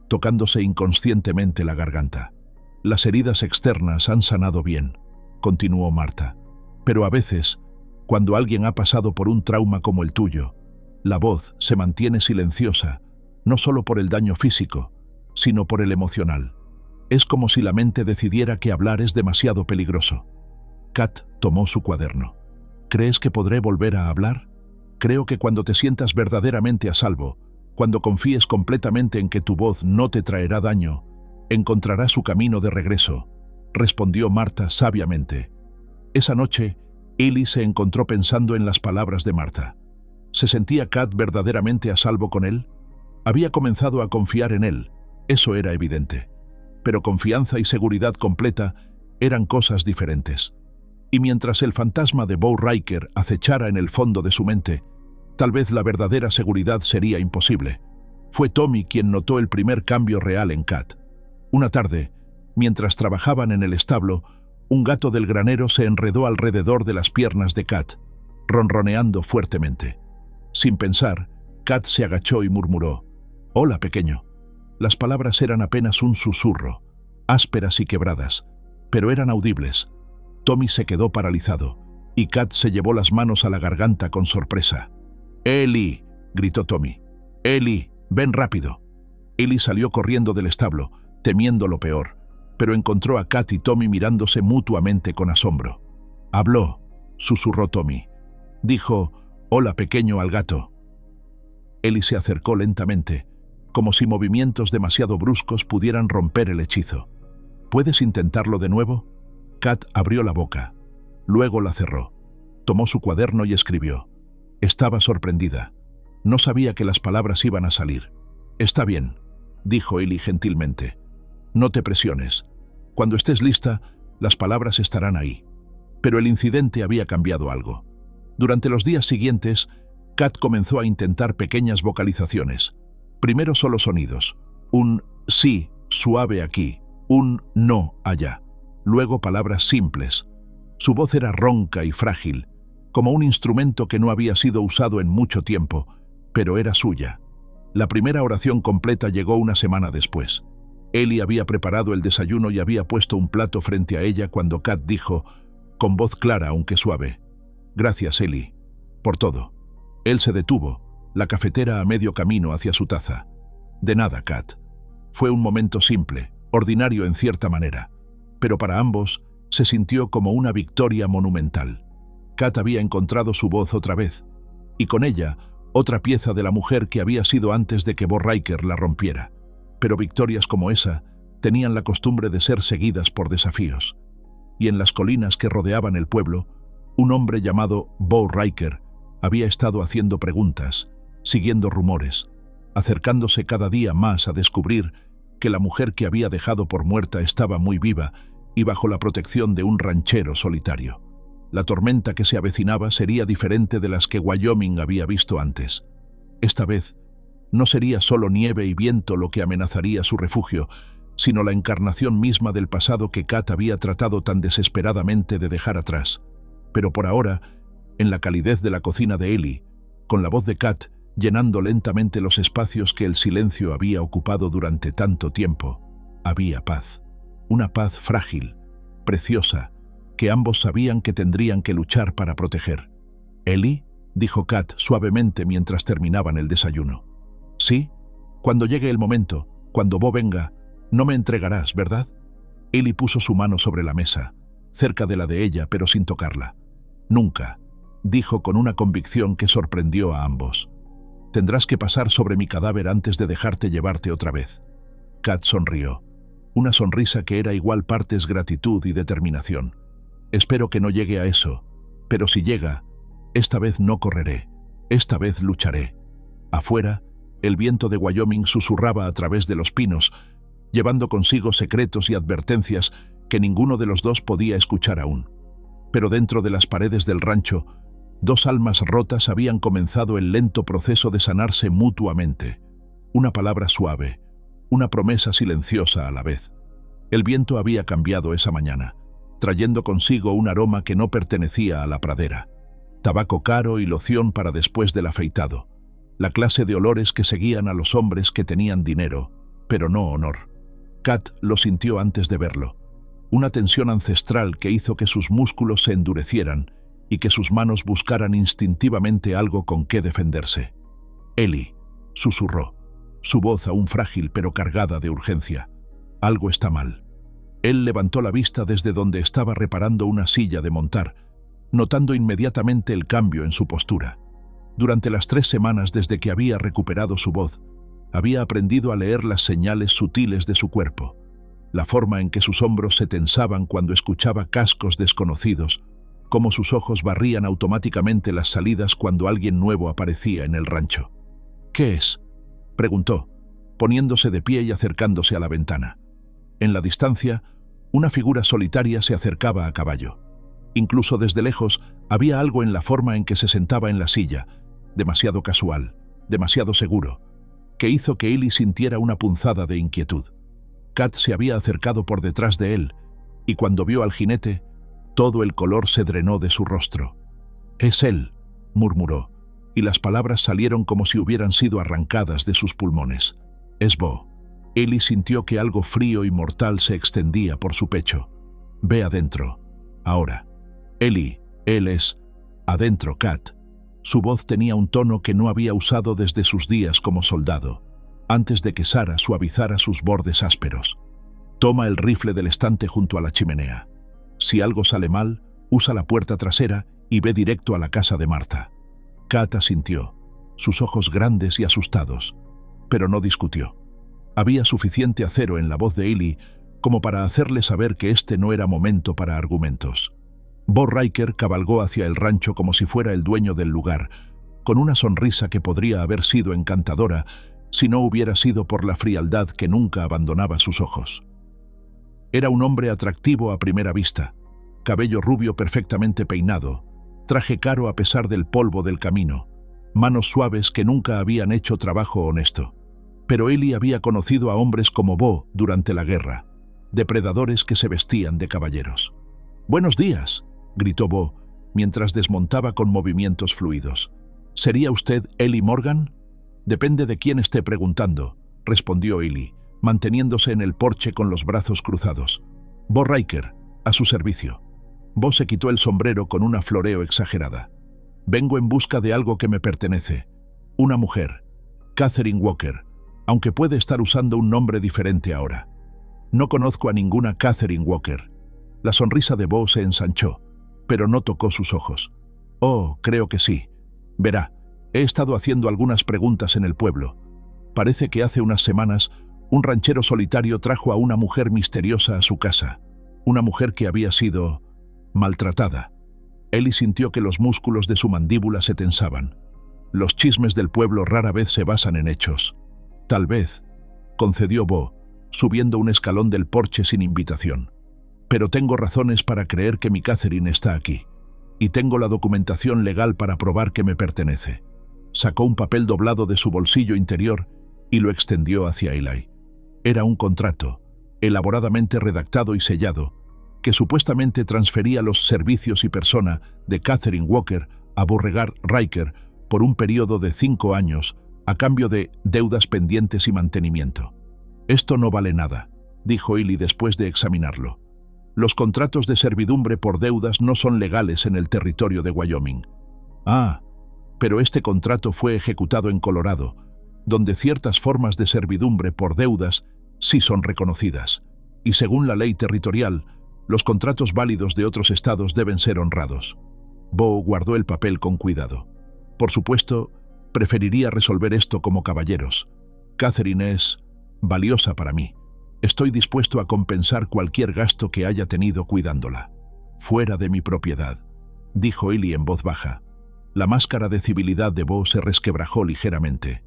tocándose inconscientemente la garganta. «Las heridas externas han sanado bien», continuó Marta, «pero a veces, cuando alguien ha pasado por un trauma como el tuyo, la voz se mantiene silenciosa, no solo por el daño físico, sino por el emocional. Es como si la mente decidiera que hablar es demasiado peligroso». Kat tomó su cuaderno. «¿Crees que podré volver a hablar? Creo que cuando te sientas verdaderamente a salvo, cuando confíes completamente en que tu voz no te traerá daño, encontrará su camino de regreso», respondió Marta sabiamente. Esa noche, Ellie se encontró pensando en las palabras de Marta. ¿Se sentía Kat verdaderamente a salvo con él? Había comenzado a confiar en él, eso era evidente. Pero confianza y seguridad completa eran cosas diferentes. Y mientras el fantasma de Bo Riker acechara en el fondo de su mente, tal vez la verdadera seguridad sería imposible. Fue Tommy quien notó el primer cambio real en Kat. Una tarde, mientras trabajaban en el establo, un gato del granero se enredó alrededor de las piernas de Kat, ronroneando fuertemente. Sin pensar, Kat se agachó y murmuró, «Hola, pequeño». Las palabras eran apenas un susurro, ásperas y quebradas, pero eran audibles. Tommy se quedó paralizado, y Kat se llevó las manos a la garganta con sorpresa. «Ellie», gritó Tommy. «Ellie, ven rápido». Ellie salió corriendo del establo, temiendo lo peor, pero encontró a Kat y Tommy mirándose mutuamente con asombro. «Habló», susurró Tommy. Dijo, «Hola, pequeño», al gato. Ellie se acercó lentamente, como si movimientos demasiado bruscos pudieran romper el hechizo. «¿Puedes intentarlo de nuevo?» Kat abrió la boca. Luego la cerró. Tomó su cuaderno y escribió. Estaba sorprendida. No sabía que las palabras iban a salir. «Está bien», dijo Ellie gentilmente. «No te presiones. Cuando estés lista, las palabras estarán ahí». Pero el incidente había cambiado algo. Durante los días siguientes, Kat comenzó a intentar pequeñas vocalizaciones. Primero solo sonidos. Un sí suave aquí, un no allá. Luego palabras simples. Su voz era ronca y frágil, como un instrumento que no había sido usado en mucho tiempo, pero era suya. La primera oración completa llegó una semana después. Ellie había preparado el desayuno y había puesto un plato frente a ella cuando Kat dijo, con voz clara aunque suave, «Gracias, Ellie, por todo». Él se detuvo, la cafetera a medio camino hacia su taza. «De nada, Kat». Fue un momento simple, ordinario en cierta manera, pero para ambos se sintió como una victoria monumental. Kat había encontrado su voz otra vez, y con ella otra pieza de la mujer que había sido antes de que Bo Riker la rompiera. Pero victorias como esa tenían la costumbre de ser seguidas por desafíos. Y en las colinas que rodeaban el pueblo, un hombre llamado Bo Riker había estado haciendo preguntas, siguiendo rumores, acercándose cada día más a descubrir que la mujer que había dejado por muerta estaba muy viva y bajo la protección de un ranchero solitario. La tormenta que se avecinaba sería diferente de las que Wyoming había visto antes. Esta vez, no sería solo nieve y viento lo que amenazaría su refugio, sino la encarnación misma del pasado que Kat había tratado tan desesperadamente de dejar atrás. Pero por ahora, en la calidez de la cocina de Ellie, con la voz de Kat llenando lentamente los espacios que el silencio había ocupado durante tanto tiempo, había paz. Una paz frágil, preciosa, que ambos sabían que tendrían que luchar para proteger. «¿Ellie?», dijo Kat suavemente mientras terminaban el desayuno. «Sí, cuando llegue el momento, cuando Bo venga, no me entregarás, ¿verdad?». Ellie puso su mano sobre la mesa, cerca de la de ella, pero sin tocarla. «Nunca», dijo con una convicción que sorprendió a ambos. «Tendrás que pasar sobre mi cadáver antes de dejarte llevarte otra vez». Kat sonrió, una sonrisa que era igual partes gratitud y determinación. «Espero que no llegue a eso, pero si llega, esta vez no correré, esta vez lucharé». Afuera, el viento de Wyoming susurraba a través de los pinos, llevando consigo secretos y advertencias que ninguno de los dos podía escuchar aún. Pero dentro de las paredes del rancho, dos almas rotas habían comenzado el lento proceso de sanarse mutuamente. Una palabra suave, una promesa silenciosa a la vez. El viento había cambiado esa mañana, trayendo consigo un aroma que no pertenecía a la pradera. Tabaco caro y loción para después del afeitado. La clase de olores que seguían a los hombres que tenían dinero, pero no honor. Kat lo sintió antes de verlo. Una tensión ancestral que hizo que sus músculos se endurecieran y que sus manos buscaran instintivamente algo con qué defenderse. «Ellie», susurró, su voz aún frágil pero cargada de urgencia. «Algo está mal». Él levantó la vista desde donde estaba reparando una silla de montar, notando inmediatamente el cambio en su postura. Durante las 3 semanas desde que había recuperado su voz, había aprendido a leer las señales sutiles de su cuerpo, la forma en que sus hombros se tensaban cuando escuchaba cascos desconocidos, cómo sus ojos barrían automáticamente las salidas cuando alguien nuevo aparecía en el rancho. «¿Qué es?», preguntó, poniéndose de pie y acercándose a la ventana. En la distancia, una figura solitaria se acercaba a caballo. Incluso desde lejos había algo en la forma en que se sentaba en la silla, demasiado casual, demasiado seguro, que hizo que Ellie sintiera una punzada de inquietud. Kat se había acercado por detrás de él, y cuando vio al jinete, todo el color se drenó de su rostro. «Es él», murmuró, y las palabras salieron como si hubieran sido arrancadas de sus pulmones. «Es Bo». Ellie sintió que algo frío y mortal se extendía por su pecho. «Ve adentro. Ahora». «Ellie, él es...». «Adentro, Kat». Su voz tenía un tono que no había usado desde sus días como soldado, antes de que Sara suavizara sus bordes ásperos. «Toma el rifle del estante junto a la chimenea. Si algo sale mal, usa la puerta trasera y ve directo a la casa de Martha». Kat asintió, sus ojos grandes y asustados, pero no discutió. Había suficiente acero en la voz de Ellie como para hacerle saber que este no era momento para argumentos. Bo Riker cabalgó hacia el rancho como si fuera el dueño del lugar, con una sonrisa que podría haber sido encantadora si no hubiera sido por la frialdad que nunca abandonaba sus ojos. Era un hombre atractivo a primera vista, cabello rubio perfectamente peinado, traje caro a pesar del polvo del camino, manos suaves que nunca habían hecho trabajo honesto. Pero Ellie había conocido a hombres como Bo durante la guerra, depredadores que se vestían de caballeros. «Buenos días», gritó Bo, mientras desmontaba con movimientos fluidos. «¿Sería usted Ellie Morgan?». «Depende de quién esté preguntando», respondió Ellie, manteniéndose en el porche con los brazos cruzados. «Bo Riker, a su servicio». Bo se quitó el sombrero con una floreo exagerada. «Vengo en busca de algo que me pertenece. Una mujer, Catherine Walker, aunque puede estar usando un nombre diferente ahora. No conozco a ninguna Catherine Walker». La sonrisa de Bo se ensanchó, pero no tocó sus ojos. «Oh, creo que sí. Verá, he estado haciendo algunas preguntas en el pueblo. Parece que hace unas semanas un ranchero solitario trajo a una mujer misteriosa a su casa, una mujer que había sido maltratada». Ellie sintió que los músculos de su mandíbula se tensaban. Los chismes del pueblo rara vez se basan en hechos. «Tal vez», concedió Bo, subiendo un escalón del porche sin invitación. «Pero tengo razones para creer que mi Catherine está aquí, y tengo la documentación legal para probar que me pertenece». Sacó un papel doblado de su bolsillo interior y lo extendió hacia Eli. Era un contrato, elaboradamente redactado y sellado, que supuestamente transfería los servicios y persona de Catherine Walker a Beauregard Riker por un periodo de 5 años a cambio de deudas pendientes y mantenimiento. «Esto no vale nada», dijo Illy después de examinarlo. Los contratos de servidumbre por deudas no son legales en el territorio de Wyoming. Ah, pero este contrato fue ejecutado en Colorado, donde ciertas formas de servidumbre por deudas sí son reconocidas, y según la ley territorial, los contratos válidos de otros estados deben ser honrados. Bo guardó el papel con cuidado. Por supuesto, preferiría resolver esto como caballeros. Catherine es valiosa para mí. Estoy dispuesto a compensar cualquier gasto que haya tenido cuidándola. Fuera de mi propiedad, dijo Illy en voz baja. La máscara de civilidad de Bo se resquebrajó ligeramente.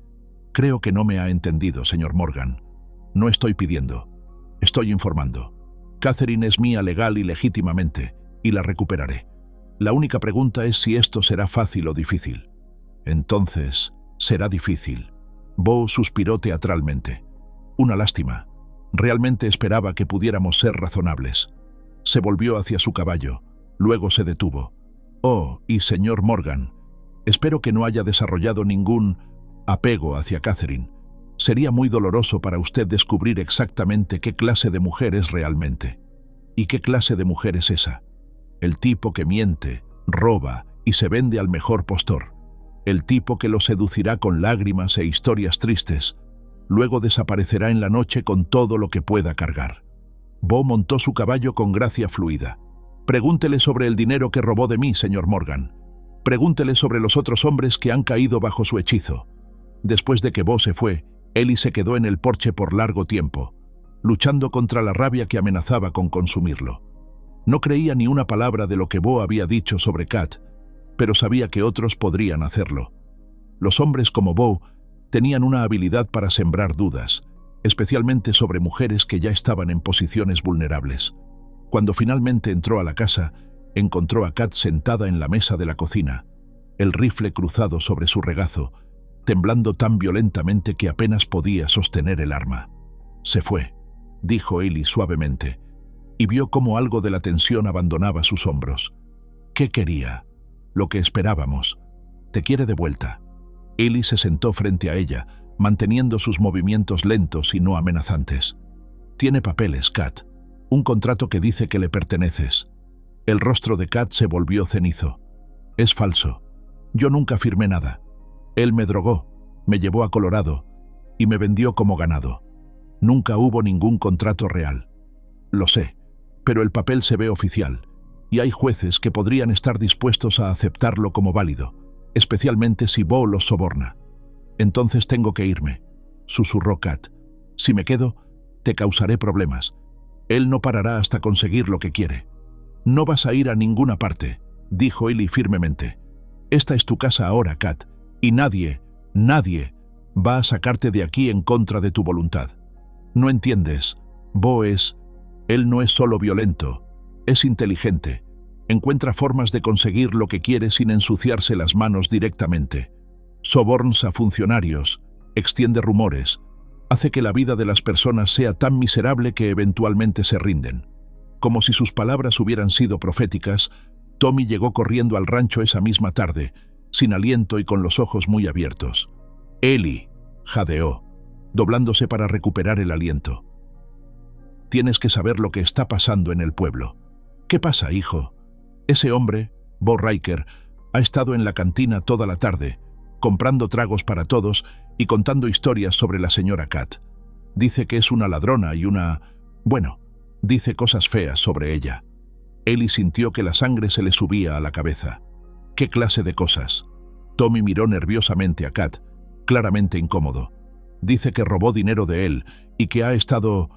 Creo que no me ha entendido, señor Morgan. No estoy pidiendo. Estoy informando. Catherine es mía legal y legítimamente, y la recuperaré. La única pregunta es si esto será fácil o difícil. Entonces, será difícil. Bo suspiró teatralmente. Una lástima. Realmente esperaba que pudiéramos ser razonables. Se volvió hacia su caballo, luego se detuvo. Oh, y señor Morgan, espero que no haya desarrollado ningún apego hacia Catherine. Sería muy doloroso para usted descubrir exactamente qué clase de mujer es realmente. ¿Y qué clase de mujer es esa? El tipo que miente, roba y se vende al mejor postor. El tipo que lo seducirá con lágrimas e historias tristes. Luego desaparecerá en la noche con todo lo que pueda cargar. Bo montó su caballo con gracia fluida. Pregúntele sobre el dinero que robó de mí, señor Morgan. Pregúntele sobre los otros hombres que han caído bajo su hechizo. Después de que Bo se fue, Ellie se quedó en el porche por largo tiempo, luchando contra la rabia que amenazaba con consumirlo. No creía ni una palabra de lo que Bo había dicho sobre Kat, pero sabía que otros podrían hacerlo. Los hombres como Bo tenían una habilidad para sembrar dudas, especialmente sobre mujeres que ya estaban en posiciones vulnerables. Cuando finalmente entró a la casa, encontró a Kat sentada en la mesa de la cocina, el rifle cruzado sobre su regazo, temblando tan violentamente que apenas podía sostener el arma. «Se fue», dijo Illy suavemente, y vio cómo algo de la tensión abandonaba sus hombros. «¿Qué quería?» «Lo que esperábamos. Te quiere de vuelta». Illy se sentó frente a ella, manteniendo sus movimientos lentos y no amenazantes. «Tiene papeles, Kat. Un contrato que dice que le perteneces». El rostro de Kat se volvió cenizo. «Es falso. Yo nunca firmé nada. Él me drogó, me llevó a Colorado y me vendió como ganado. Nunca hubo ningún contrato real». «Lo sé, pero el papel se ve oficial, y hay jueces que podrían estar dispuestos a aceptarlo como válido, especialmente si Bo los soborna». «Entonces tengo que irme», susurró Kat. «Si me quedo, te causaré problemas. Él no parará hasta conseguir lo que quiere». «No vas a ir a ninguna parte», dijo Illy firmemente. «Esta es tu casa ahora, Kat, y nadie va a sacarte de aquí en contra de tu voluntad. No entiendes. Bo él no es solo violento, es inteligente. Encuentra formas de conseguir lo que quiere sin ensuciarse las manos directamente. Soborna a funcionarios, extiende rumores, hace que la vida de las personas sea tan miserable que eventualmente se rinden». Como si sus palabras hubieran sido proféticas, Tommy llegó corriendo al rancho esa misma tarde, sin aliento y con los ojos muy abiertos. «Ellie», jadeó, doblándose para recuperar el aliento. «Tienes que saber lo que está pasando en el pueblo». «¿Qué pasa, hijo?» «Ese hombre, Bo Riker, ha estado en la cantina toda la tarde, comprando tragos para todos y contando historias sobre la señora Kat. Dice que es una ladrona y dice cosas feas sobre ella». Ellie sintió que la sangre se le subía a la cabeza. «¿Qué clase de cosas?» Tommy miró nerviosamente a Kat, claramente incómodo. «Dice que robó dinero de él y que ha estado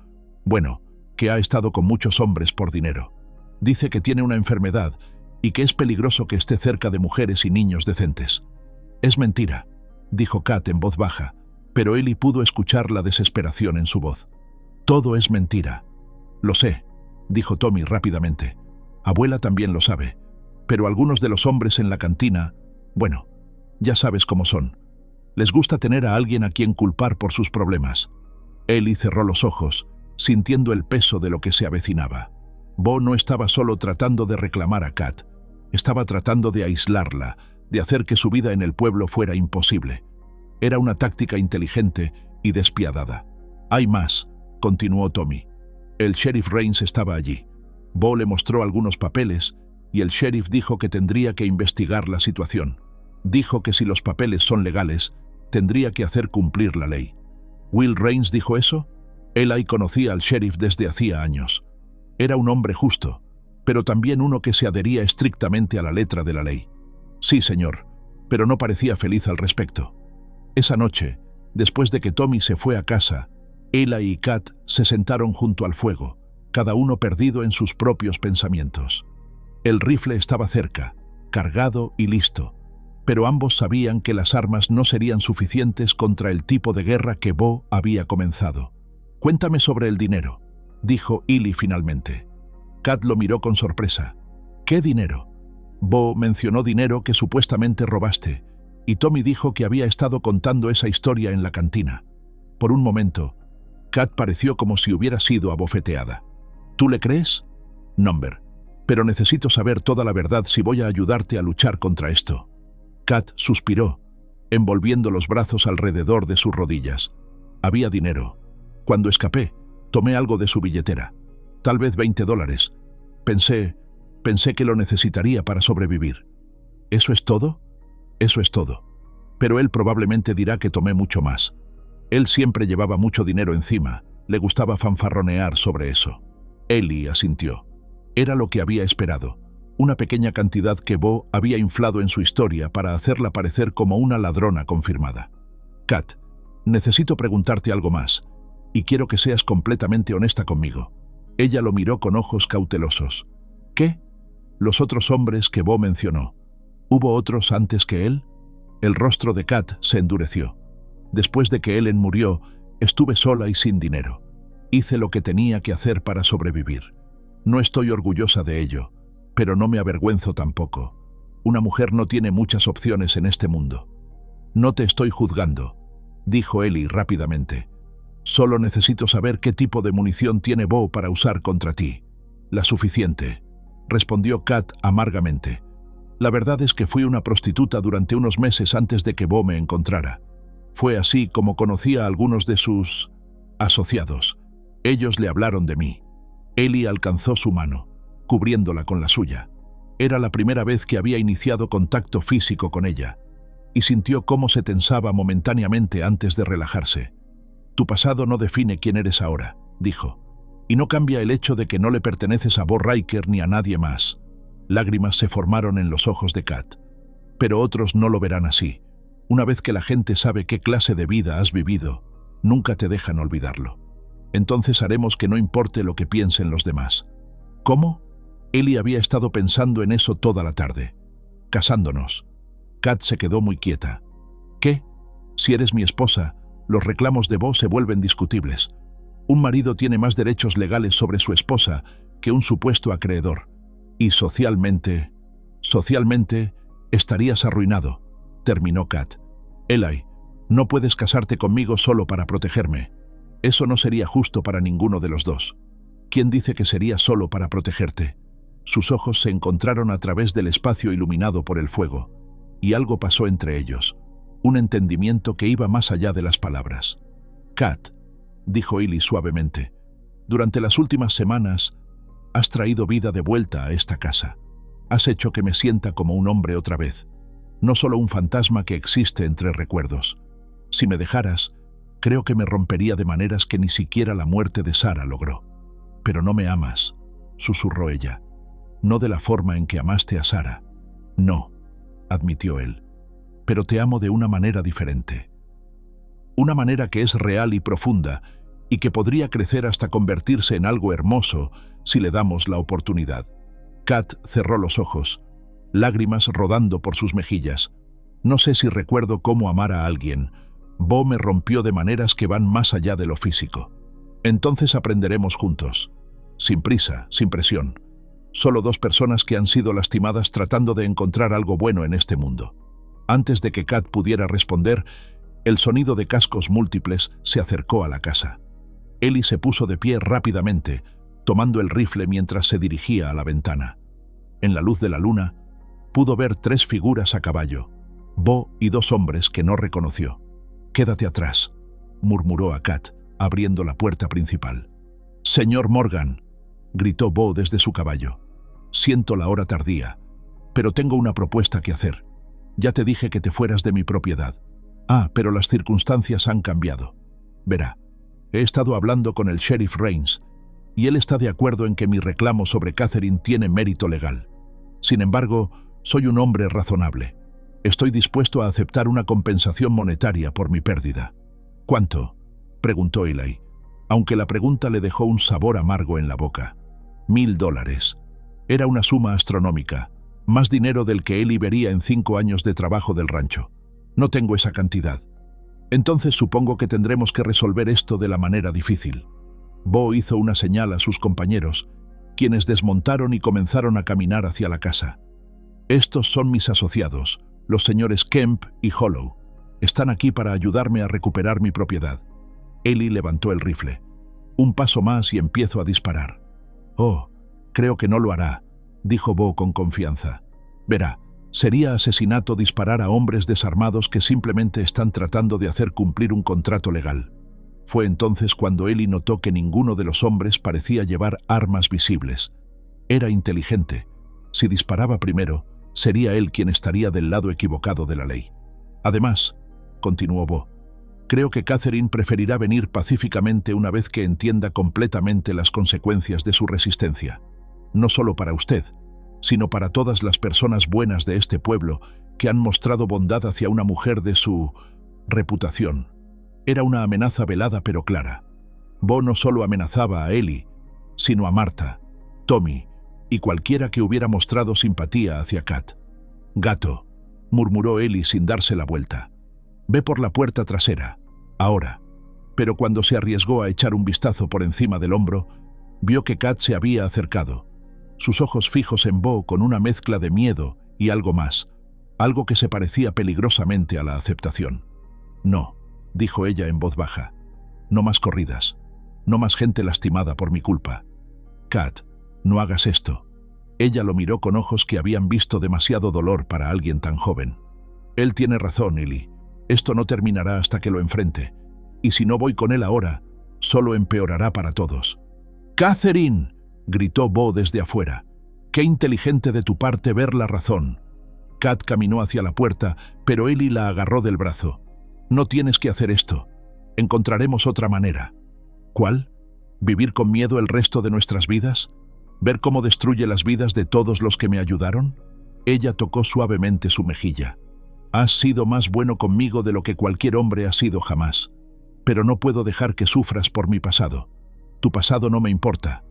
con muchos hombres por dinero. Dice que tiene una enfermedad y que es peligroso que esté cerca de mujeres y niños decentes». «Es mentira», dijo Kat en voz baja, pero Ellie pudo escuchar la desesperación en su voz. «Todo es mentira». «Lo sé», dijo Tommy rápidamente. «Abuela también lo sabe, pero algunos de los hombres en la cantina, ya sabes cómo son. Les gusta tener a alguien a quien culpar por sus problemas». Ellie cerró los ojos, sintiendo el peso de lo que se avecinaba. Bo no estaba solo tratando de reclamar a Kat, estaba tratando de aislarla, de hacer que su vida en el pueblo fuera imposible. Era una táctica inteligente y despiadada. «Hay más», continuó Tommy. El sheriff Rains estaba allí. Bo le mostró algunos papeles y el sheriff dijo que tendría que investigar la situación. Dijo que si los papeles son legales, tendría que hacer cumplir la ley. ¿Will Rains dijo eso? Eli conocía al sheriff desde hacía años. Era un hombre justo, pero también uno que se adhería estrictamente a la letra de la ley. Sí, señor, pero no parecía feliz al respecto. Esa noche, después de que Tommy se fue a casa, Eli y Kat se sentaron junto al fuego, cada uno perdido en sus propios pensamientos. El rifle estaba cerca, cargado y listo, pero ambos sabían que las armas no serían suficientes contra el tipo de guerra que Bo había comenzado. «Cuéntame sobre el dinero», dijo Eli finalmente. Kat lo miró con sorpresa. «¿Qué dinero?» «Bo mencionó dinero que supuestamente robaste, y Tommy dijo que había estado contando esa historia en la cantina». Por un momento, Kat pareció como si hubiera sido abofeteada. «¿Tú le crees?» «Nomber, pero necesito saber toda la verdad si voy a ayudarte a luchar contra esto». Kat suspiró, envolviendo los brazos alrededor de sus rodillas. Había dinero. Cuando escapé, tomé algo de su billetera. Tal vez $20. Pensé que lo necesitaría para sobrevivir. ¿Eso es todo? Eso es todo. Pero él probablemente dirá que tomé mucho más. Él siempre llevaba mucho dinero encima. Le gustaba fanfarronear sobre eso. Eli asintió. Era lo que había esperado. Una pequeña cantidad que Bo había inflado en su historia para hacerla parecer como una ladrona confirmada. Kat, necesito preguntarte algo más, y quiero que seas completamente honesta conmigo. Ella lo miró con ojos cautelosos. ¿Qué? Los otros hombres que Bo mencionó. ¿Hubo otros antes que él? El rostro de Kat se endureció. Después de que Ellen murió, estuve sola y sin dinero. Hice lo que tenía que hacer para sobrevivir. No estoy orgullosa de ello, pero no me avergüenzo tampoco. Una mujer no tiene muchas opciones en este mundo. No te estoy juzgando, dijo Eli rápidamente. Solo necesito saber qué tipo de munición tiene Bo para usar contra ti. La suficiente, respondió Kat amargamente. La verdad es que fui una prostituta durante unos meses antes de que Bo me encontrara. Fue así como conocí a algunos de sus asociados. Ellos le hablaron de mí. Eli alcanzó su mano, cubriéndola con la suya. Era la primera vez que había iniciado contacto físico con ella, y sintió cómo se tensaba momentáneamente antes de relajarse. Tu pasado no define quién eres ahora, dijo, y no cambia el hecho de que no le perteneces a Bo Riker ni a nadie más. Lágrimas se formaron en los ojos de Kat. Pero otros no lo verán así. Una vez que la gente sabe qué clase de vida has vivido, nunca te dejan olvidarlo. Entonces haremos que no importe lo que piensen los demás. ¿Cómo? Eli había estado pensando en eso toda la tarde. Casándonos. Kat se quedó muy quieta. ¿Qué? Si eres mi esposa, los reclamos de Bo se vuelven discutibles. Un marido tiene más derechos legales sobre su esposa que un supuesto acreedor. Y socialmente, estarías arruinado, terminó Kat. Eli, no puedes casarte conmigo solo para protegerme. Eso no sería justo para ninguno de los dos. ¿Quién dice que sería solo para protegerte? Sus ojos se encontraron a través del espacio iluminado por el fuego, y algo pasó entre ellos, un entendimiento que iba más allá de las palabras. Kat, dijo Eli suavemente, durante las últimas semanas has traído vida de vuelta a esta casa. Has hecho que me sienta como un hombre otra vez, no solo un fantasma que existe entre recuerdos. Si me dejaras, creo que me rompería de maneras que ni siquiera la muerte de Sara logró. Pero no me amas, susurró ella. No de la forma en que amaste a Sara. No, admitió él. Pero te amo de una manera diferente. Una manera que es real y profunda, y que podría crecer hasta convertirse en algo hermoso si le damos la oportunidad. Kat cerró los ojos, lágrimas rodando por sus mejillas. No sé si recuerdo cómo amar a alguien. Bo me rompió de maneras que van más allá de lo físico. Entonces aprenderemos juntos. Sin prisa, sin presión. Solo dos personas que han sido lastimadas tratando de encontrar algo bueno en este mundo. Antes de que Kat pudiera responder, el sonido de cascos múltiples se acercó a la casa. Eli se puso de pie rápidamente, tomando el rifle mientras se dirigía a la ventana. En la luz de la luna, pudo ver 3 figuras a caballo, Bo y 2 hombres que no reconoció. «Quédate atrás», murmuró a Kat, abriendo la puerta principal. «Señor Morgan», gritó Bo desde su caballo. «Siento la hora tardía, pero tengo una propuesta que hacer. Ya te dije que te fueras de mi propiedad. Ah, pero las circunstancias han cambiado. Verá, he estado hablando con el sheriff Rains, y él está de acuerdo en que mi reclamo sobre Catherine tiene mérito legal. Sin embargo, soy un hombre razonable. Estoy dispuesto a aceptar una compensación monetaria por mi pérdida». «¿Cuánto?», preguntó Eli, aunque la pregunta le dejó un sabor amargo en la boca. $1000. Era una suma astronómica, más dinero del que Eli vería en 5 años de trabajo del rancho. «No tengo esa cantidad». «Entonces supongo que tendremos que resolver esto de la manera difícil». Bo hizo una señal a sus compañeros, quienes desmontaron y comenzaron a caminar hacia la casa. «Estos son mis asociados, los señores Kemp y Hollow. Están aquí para ayudarme a recuperar mi propiedad». Eli levantó el rifle. «Un paso más y empiezo a disparar». «Oh, creo que no lo hará», dijo Bo con confianza. «Verá, sería asesinato disparar a hombres desarmados que simplemente están tratando de hacer cumplir un contrato legal». Fue entonces cuando Eli notó que ninguno de los hombres parecía llevar armas visibles. Era inteligente. Si disparaba primero, sería él quien estaría del lado equivocado de la ley. «Además», continuó Bo, «creo que Catherine preferirá venir pacíficamente una vez que entienda completamente las consecuencias de su resistencia. No solo para usted, sino para todas las personas buenas de este pueblo que han mostrado bondad hacia una mujer de su reputación». Era una amenaza velada pero clara. Bo no solo amenazaba a Eli, sino a Martha, Tommy y cualquiera que hubiera mostrado simpatía hacia Kat. «Gato», murmuró Eli sin darse la vuelta. «Ve por la puerta trasera, ahora». Pero cuando se arriesgó a echar un vistazo por encima del hombro, vio que Kat se había acercado, sus ojos fijos en Bo con una mezcla de miedo y algo más, algo que se parecía peligrosamente a la aceptación. «No», dijo ella en voz baja. «No más corridas. No más gente lastimada por mi culpa. Kat, no hagas esto». Ella lo miró con ojos que habían visto demasiado dolor para alguien tan joven. «Él tiene razón, Eli. Esto no terminará hasta que lo enfrente. Y si no voy con él ahora, solo empeorará para todos». «¡Catherine!», gritó Bo desde afuera. «Qué inteligente de tu parte ver la razón». Kat caminó hacia la puerta, pero Eli la agarró del brazo. «No tienes que hacer esto. Encontraremos otra manera». «¿Cuál? ¿Vivir con miedo el resto de nuestras vidas? ¿Ver cómo destruye las vidas de todos los que me ayudaron?». Ella tocó suavemente su mejilla. «Has sido más bueno conmigo de lo que cualquier hombre ha sido jamás. Pero no puedo dejar que sufras por mi pasado. Tu pasado no me importa,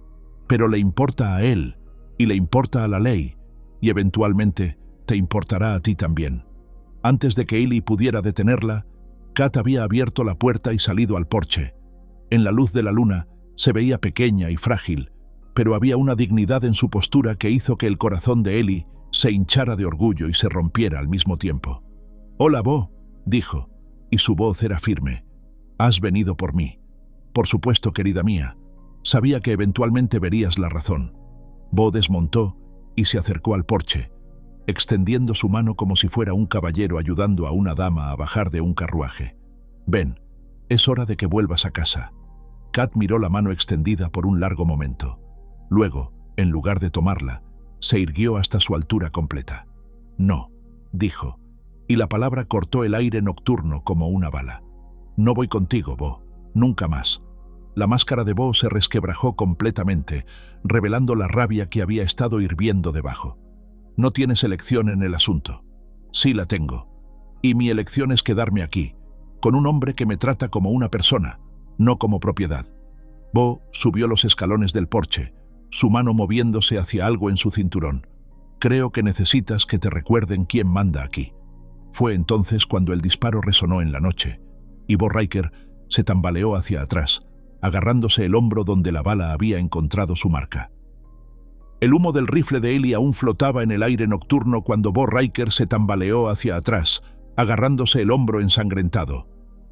pero le importa a él, y le importa a la ley, y eventualmente te importará a ti también». Antes de que Eli pudiera detenerla, Kat había abierto la puerta y salido al porche. En la luz de la luna se veía pequeña y frágil, pero había una dignidad en su postura que hizo que el corazón de Eli se hinchara de orgullo y se rompiera al mismo tiempo. «Hola, Bo», dijo, y su voz era firme. «Has venido por mí». «Por supuesto, querida mía. Sabía que eventualmente verías la razón». Bo desmontó y se acercó al porche, extendiendo su mano como si fuera un caballero ayudando a una dama a bajar de un carruaje. «Ven, es hora de que vuelvas a casa». Kat miró la mano extendida por un largo momento. Luego, en lugar de tomarla, se irguió hasta su altura completa. «No», dijo, y la palabra cortó el aire nocturno como una bala. «No voy contigo, Bo. Nunca más». La máscara de Bo se resquebrajó completamente, revelando la rabia que había estado hirviendo debajo. «No tienes elección en el asunto». «Sí la tengo. Y mi elección es quedarme aquí, con un hombre que me trata como una persona, no como propiedad». Bo subió los escalones del porche, su mano moviéndose hacia algo en su cinturón. «Creo que necesitas que te recuerden quién manda aquí». Fue entonces cuando el disparo resonó en la noche, y Bo Riker se tambaleó hacia atrás, agarrándose el hombro donde la bala había encontrado su marca. El humo del rifle de Eli aún flotaba en el aire nocturno cuando Bo Riker se tambaleó hacia atrás, agarrándose el hombro ensangrentado.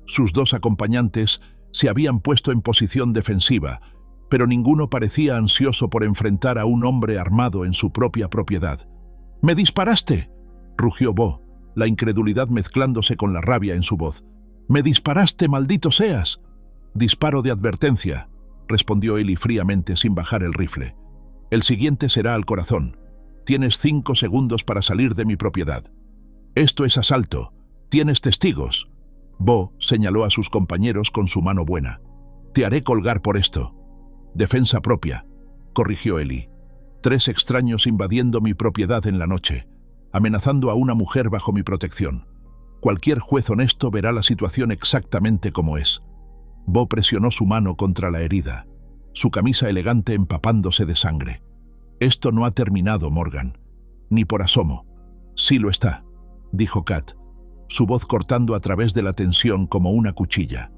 Sus dos acompañantes se habían puesto en posición defensiva, pero ninguno parecía ansioso por enfrentar a un hombre armado en su propia propiedad. «¡Me disparaste!», rugió Bo, la incredulidad mezclándose con la rabia en su voz. «¡Me disparaste, maldito seas!». «Disparo de advertencia», respondió Eli fríamente sin bajar el rifle. El siguiente será al corazón. Tienes 5 segundos para salir de mi propiedad. Esto es asalto. Tienes testigos. Bo señaló a sus compañeros con su mano buena. Te haré colgar por esto. Defensa propia, corrigió Eli. 3 extraños invadiendo mi propiedad en la noche, amenazando a una mujer bajo mi protección. Cualquier juez honesto verá la situación exactamente como es. Bo presionó su mano contra la herida, su camisa elegante empapándose de sangre. Esto no ha terminado, Morgan. Ni por asomo. Sí lo está, dijo Kat, su voz cortando a través de la tensión como una cuchilla.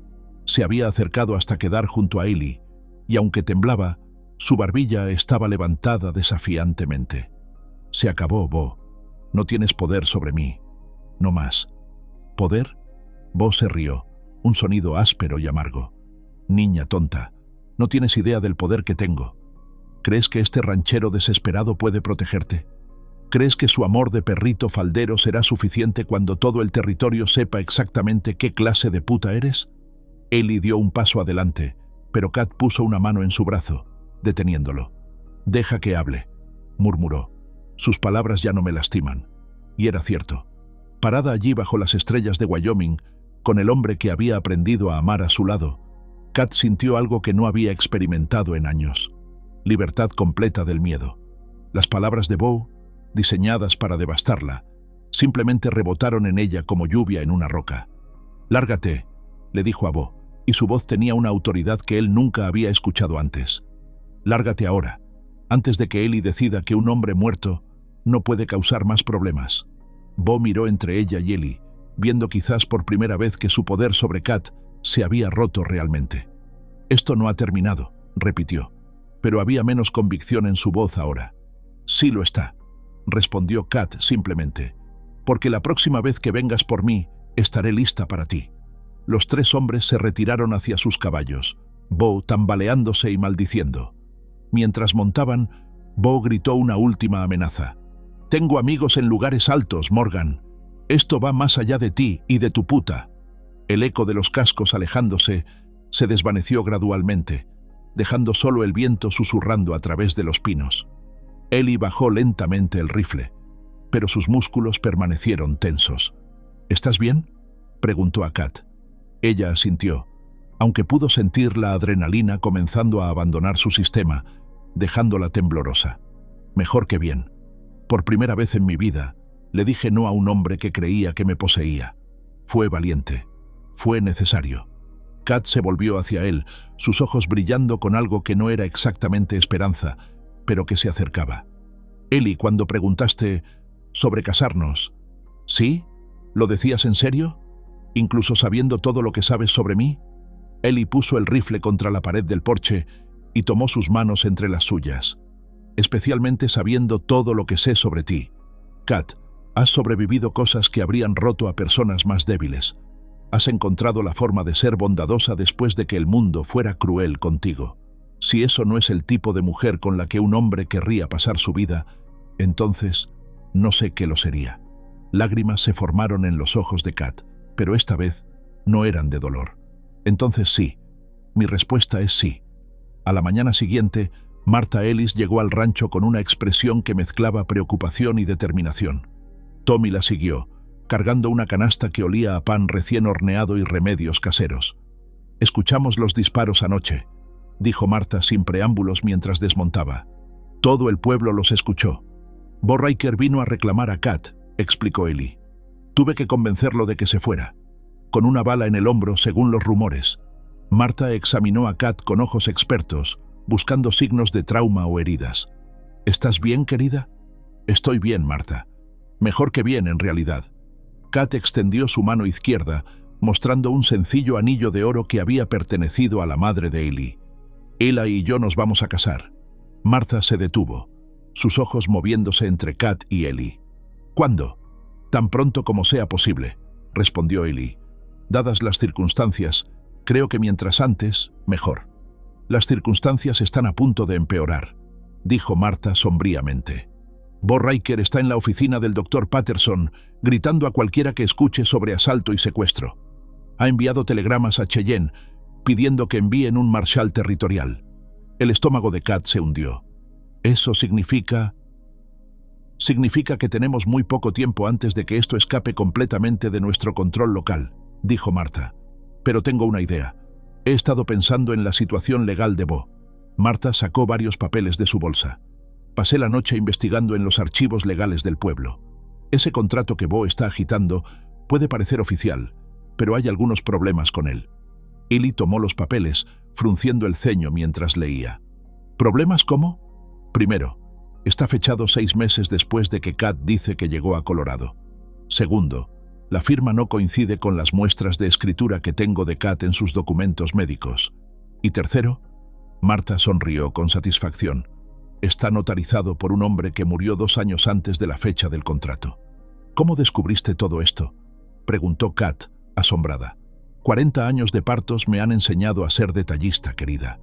Se había acercado hasta quedar junto a Eli, y aunque temblaba, su barbilla estaba levantada desafiantemente. Se acabó, Bo. No tienes poder sobre mí. No más. ¿Poder? Bo se rió, un sonido áspero y amargo. Niña tonta, no tienes idea del poder que tengo. ¿Crees que este ranchero desesperado puede protegerte? ¿Crees que su amor de perrito faldero será suficiente cuando todo el territorio sepa exactamente qué clase de puta eres? Eli dio un paso adelante, pero Kat puso una mano en su brazo, deteniéndolo. «Deja que hable», murmuró. Sus palabras ya no me lastiman. Y era cierto. Parada allí bajo las estrellas de Wyoming, con el hombre que había aprendido a amar a su lado, Kat sintió algo que no había experimentado en años. Libertad completa del miedo. Las palabras de Bo, diseñadas para devastarla, simplemente rebotaron en ella como lluvia en una roca. «Lárgate», le dijo a Bo, y su voz tenía una autoridad que él nunca había escuchado antes. «Lárgate ahora, antes de que Eli decida que un hombre muerto no puede causar más problemas». Bo miró entre ella y Eli, viendo quizás por primera vez que su poder sobre Kat se había roto realmente. «Esto no ha terminado», repitió, pero había menos convicción en su voz ahora. «Sí lo está», respondió Kat simplemente, «porque la próxima vez que vengas por mí, estaré lista para ti». Los 3 hombres se retiraron hacia sus caballos, Bo tambaleándose y maldiciendo. Mientras montaban, Bo gritó una última amenaza. «Tengo amigos en lugares altos, Morgan. Esto va más allá de ti y de tu puta». El eco de los cascos alejándose se desvaneció gradualmente, dejando solo el viento susurrando a través de los pinos. Eli bajó lentamente el rifle, pero sus músculos permanecieron tensos. «¿Estás bien?», preguntó a Kat. Ella asintió, aunque pudo sentir la adrenalina comenzando a abandonar su sistema, dejándola temblorosa. «Mejor que bien. Por primera vez en mi vida, le dije no a un hombre que creía que me poseía. Fue valiente. Fue necesario». Kat se volvió hacia él, sus ojos brillando con algo que no era exactamente esperanza, pero que se acercaba. «Eli, cuando preguntaste sobre casarnos, ¿sí? ¿Lo decías en serio? ¿Incluso sabiendo todo lo que sabes sobre mí?» Eli puso el rifle contra la pared del porche y tomó sus manos entre las suyas. «Especialmente sabiendo todo lo que sé sobre ti. Kat, has sobrevivido cosas que habrían roto a personas más débiles. Has encontrado la forma de ser bondadosa después de que el mundo fuera cruel contigo. Si eso no es el tipo de mujer con la que un hombre querría pasar su vida, entonces no sé qué lo sería». Lágrimas se formaron en los ojos de Kat, pero esta vez no eran de dolor. «Entonces sí. Mi respuesta es sí». A la mañana siguiente, Martha Ellis llegó al rancho con una expresión que mezclaba preocupación y determinación. Tommy la siguió, cargando una canasta que olía a pan recién horneado y remedios caseros. «Escuchamos los disparos anoche», dijo Martha sin preámbulos mientras desmontaba. «Todo el pueblo los escuchó. Bo Riker vino a reclamar a Kat», explicó Eli. «Tuve que convencerlo de que se fuera. Con una bala en el hombro, según los rumores». Martha examinó a Kat con ojos expertos, buscando signos de trauma o heridas. «¿Estás bien, querida?» «Estoy bien, Martha. Mejor que bien, en realidad». Kat extendió su mano izquierda, mostrando un sencillo anillo de oro que había pertenecido a la madre de Eli. «Ella y yo nos vamos a casar». Martha se detuvo, sus ojos moviéndose entre Kat y Eli. «¿Cuándo?» «Tan pronto como sea posible», respondió Eli. «Dadas las circunstancias, creo que mientras antes, mejor». «Las circunstancias están a punto de empeorar», dijo Martha sombríamente. «Bo Riker está en la oficina del Dr. Patterson, gritando a cualquiera que escuche sobre asalto y secuestro. Ha enviado telegramas a Cheyenne, pidiendo que envíen un marshal territorial. El estómago de Kat se hundió. Eso significa que tenemos muy poco tiempo antes de que esto escape completamente de nuestro control local, dijo Martha. Pero tengo una idea. He estado pensando en la situación legal de Bo. Martha sacó varios papeles de su bolsa. Pasé la noche investigando en los archivos legales del pueblo. Ese contrato que Bo está agitando puede parecer oficial, pero hay algunos problemas con él. Ellie tomó los papeles, frunciendo el ceño mientras leía. ¿Problemas cómo? Primero, está fechado 6 meses después de que Kat dice que llegó a Colorado. Segundo, la firma no coincide con las muestras de escritura que tengo de Kat en sus documentos médicos. Y tercero, Martha sonrió con satisfacción. Está notarizado por un hombre que murió 2 años antes de la fecha del contrato. ¿Cómo descubriste todo esto?, preguntó Kat, asombrada. 40 años de partos me han enseñado a ser detallista, querida.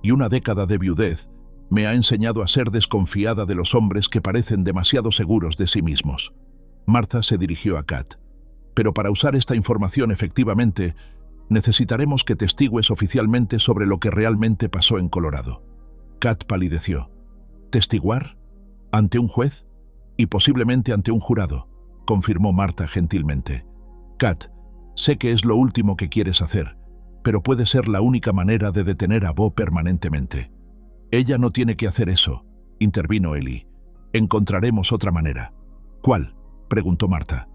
Y una década de viudez me ha enseñado a ser desconfiada de los hombres que parecen demasiado seguros de sí mismos. Martha se dirigió a Kat. Pero para usar esta información efectivamente, necesitaremos que testigues oficialmente sobre lo que realmente pasó en Colorado. Kat palideció. ¿Testiguar? ¿Ante un juez? Y posiblemente ante un jurado, confirmó Martha gentilmente. Kat, sé que es lo último que quieres hacer, pero puede ser la única manera de detener a Bo permanentemente. Ella no tiene que hacer eso, intervino Ellie. Encontraremos otra manera. ¿Cuál?, preguntó Martha.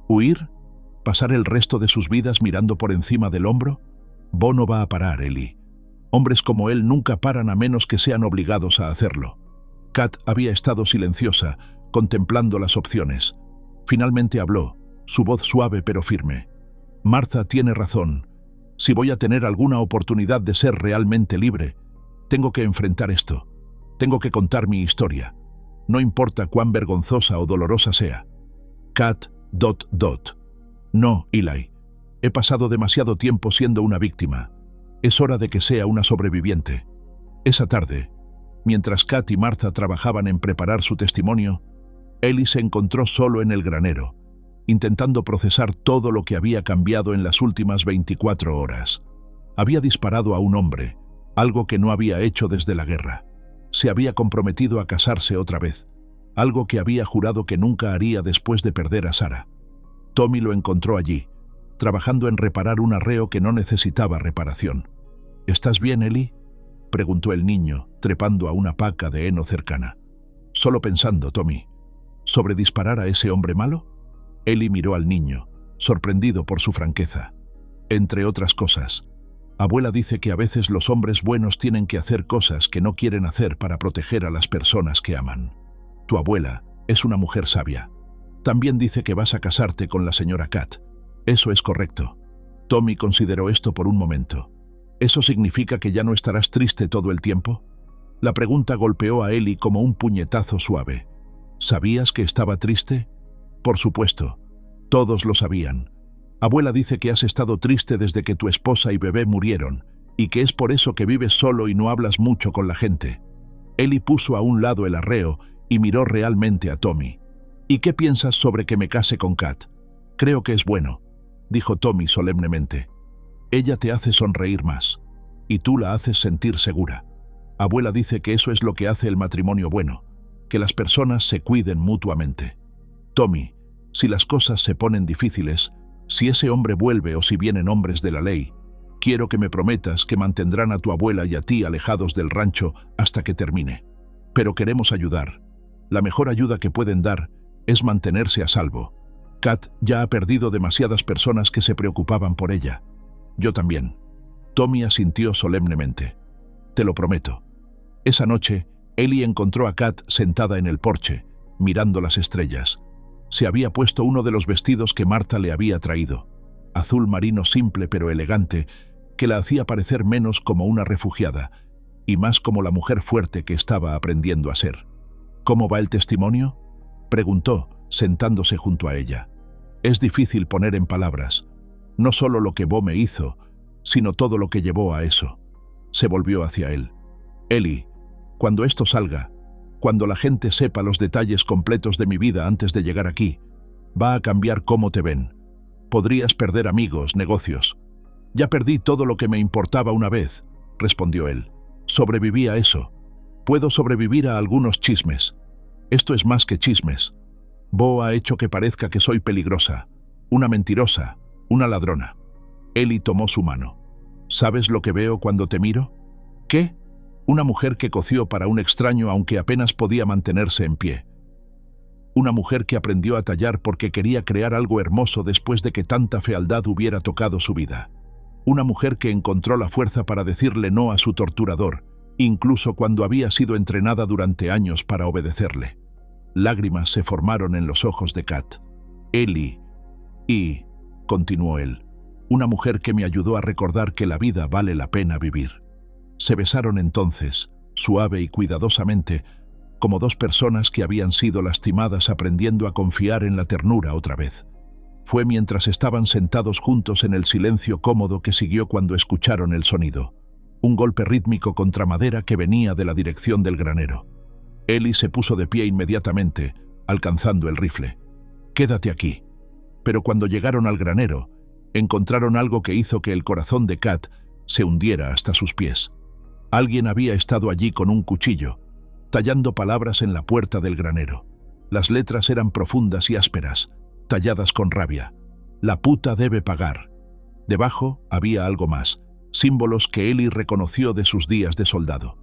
¿Huir? ¿Pasar el resto de sus vidas mirando por encima del hombro? Bo no va a parar, Ellie. Hombres como él nunca paran a menos que sean obligados a hacerlo. Kat había estado silenciosa, contemplando las opciones. Finalmente habló, su voz suave pero firme. Martha tiene razón. Si voy a tener alguna oportunidad de ser realmente libre, tengo que enfrentar esto. Tengo que contar mi historia. No importa cuán vergonzosa o dolorosa sea. Kat... No, Eli. He pasado demasiado tiempo siendo una víctima. Es hora de que sea una sobreviviente. Esa tarde, mientras Kat y Martha trabajaban en preparar su testimonio, Ellie se encontró solo en el granero, intentando procesar todo lo que había cambiado en las últimas 24 horas. Había disparado a un hombre, algo que no había hecho desde la guerra. Se había comprometido a casarse otra vez, algo que había jurado que nunca haría después de perder a Sarah. Tommy lo encontró allí, trabajando en reparar un arreo que no necesitaba reparación. ¿Estás bien, Ellie?, preguntó el niño, trepando a una paca de heno cercana. Solo pensando, Tommy. ¿Sobre disparar a ese hombre malo? Ellie miró al niño, sorprendido por su franqueza. Entre otras cosas, abuela dice que a veces los hombres buenos tienen que hacer cosas que no quieren hacer para proteger a las personas que aman. Tu abuela es una mujer sabia. También dice que vas a casarte con la señora Kat. Eso es correcto. Tommy consideró esto por un momento. ¿Eso significa que ya no estarás triste todo el tiempo? La pregunta golpeó a Ellie como un puñetazo suave. ¿Sabías que estaba triste? Por supuesto. Todos lo sabían. Abuela dice que has estado triste desde que tu esposa y bebé murieron, y que es por eso que vives solo y no hablas mucho con la gente. Ellie puso a un lado el arreo y miró realmente a Tommy. ¿Y qué piensas sobre que me case con Kat? Creo que es bueno, dijo Tommy solemnemente. Ella te hace sonreír más, y tú la haces sentir segura. Abuela dice que eso es lo que hace el matrimonio bueno, que las personas se cuiden mutuamente. Tommy, si las cosas se ponen difíciles, si ese hombre vuelve o si vienen hombres de la ley, quiero que me prometas que mantendrán a tu abuela y a ti alejados del rancho hasta que termine. Pero queremos ayudar. La mejor ayuda que pueden dar es mantenerse a salvo. Kat ya ha perdido demasiadas personas que se preocupaban por ella. Yo también. Tommy asintió solemnemente. Te lo prometo. Esa noche, Ellie encontró a Kat sentada en el porche, mirando las estrellas. Se había puesto uno de los vestidos que Martha le había traído, azul marino simple pero elegante, que la hacía parecer menos como una refugiada y más como la mujer fuerte que estaba aprendiendo a ser. ¿Cómo va el testimonio?, preguntó, sentándose junto a ella. Es difícil poner en palabras, no solo lo que Bo me hizo, sino todo lo que llevó a eso. Se volvió hacia él. Ellie, cuando esto salga, cuando la gente sepa los detalles completos de mi vida antes de llegar aquí, va a cambiar cómo te ven. Podrías perder amigos, negocios. Ya perdí todo lo que me importaba una vez, respondió él. Sobreviví a eso. Puedo sobrevivir a algunos chismes. Esto es más que chismes. Bo ha hecho que parezca que soy peligrosa, una mentirosa, una ladrona. Ellie tomó su mano. ¿Sabes lo que veo cuando te miro? ¿Qué? Una mujer que coció para un extraño aunque apenas podía mantenerse en pie. Una mujer que aprendió a tallar porque quería crear algo hermoso después de que tanta fealdad hubiera tocado su vida. Una mujer que encontró la fuerza para decirle no a su torturador, incluso cuando había sido entrenada durante años para obedecerle. Lágrimas se formaron en los ojos de Kat. Ellie, continuó él, una mujer que me ayudó a recordar que la vida vale la pena vivir. Se besaron entonces, suave y cuidadosamente, como dos personas que habían sido lastimadas aprendiendo a confiar en la ternura otra vez. Fue mientras estaban sentados juntos en el silencio cómodo que siguió cuando escucharon el sonido. Un golpe rítmico contra madera que venía de la dirección del granero. Ellie se puso de pie inmediatamente, alcanzando el rifle. «Quédate aquí». Pero cuando llegaron al granero, encontraron algo que hizo que el corazón de Kat se hundiera hasta sus pies. Alguien había estado allí con un cuchillo, tallando palabras en la puerta del granero. Las letras eran profundas y ásperas, talladas con rabia. «La puta debe pagar». Debajo había algo más, símbolos que Ellie reconoció de sus días de soldado.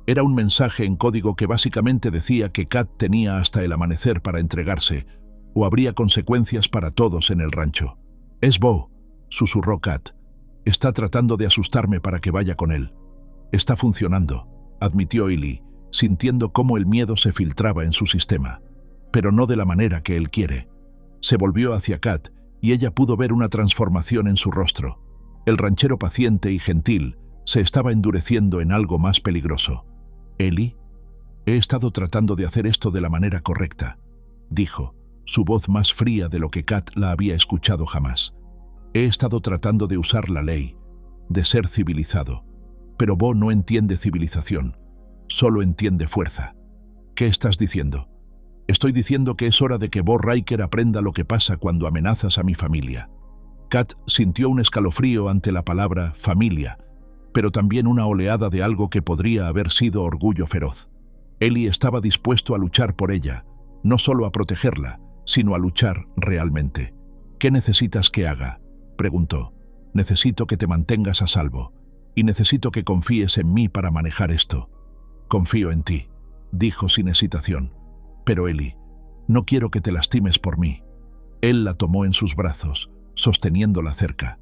Era un mensaje en código que básicamente decía que Kat tenía hasta el amanecer para entregarse, o habría consecuencias para todos en el rancho. «Es Bo», susurró Kat. «Está tratando de asustarme para que vaya con él». «Está funcionando», admitió Ellie, sintiendo cómo el miedo se filtraba en su sistema. «Pero no de la manera que él quiere». Se volvió hacia Kat y ella pudo ver una transformación en su rostro. El ranchero paciente y gentil se estaba endureciendo en algo más peligroso. «Ellie, he estado tratando de hacer esto de la manera correcta», dijo, su voz más fría de lo que Kat la había escuchado jamás. «He estado tratando de usar la ley, de ser civilizado. Pero Bo no entiende civilización, solo entiende fuerza». «¿Qué estás diciendo?» «Estoy diciendo que es hora de que Bo Riker aprenda lo que pasa cuando amenazas a mi familia». Kat sintió un escalofrío ante la palabra familia, pero también una oleada de algo que podría haber sido orgullo feroz. Ellie estaba dispuesto a luchar por ella, no solo a protegerla, sino a luchar realmente. «¿Qué necesitas que haga?», preguntó. «Necesito que te mantengas a salvo, y necesito que confíes en mí para manejar esto». «Confío en ti», dijo sin hesitación. «Pero Ellie, no quiero que te lastimes por mí». Él la tomó en sus brazos, sosteniéndola cerca.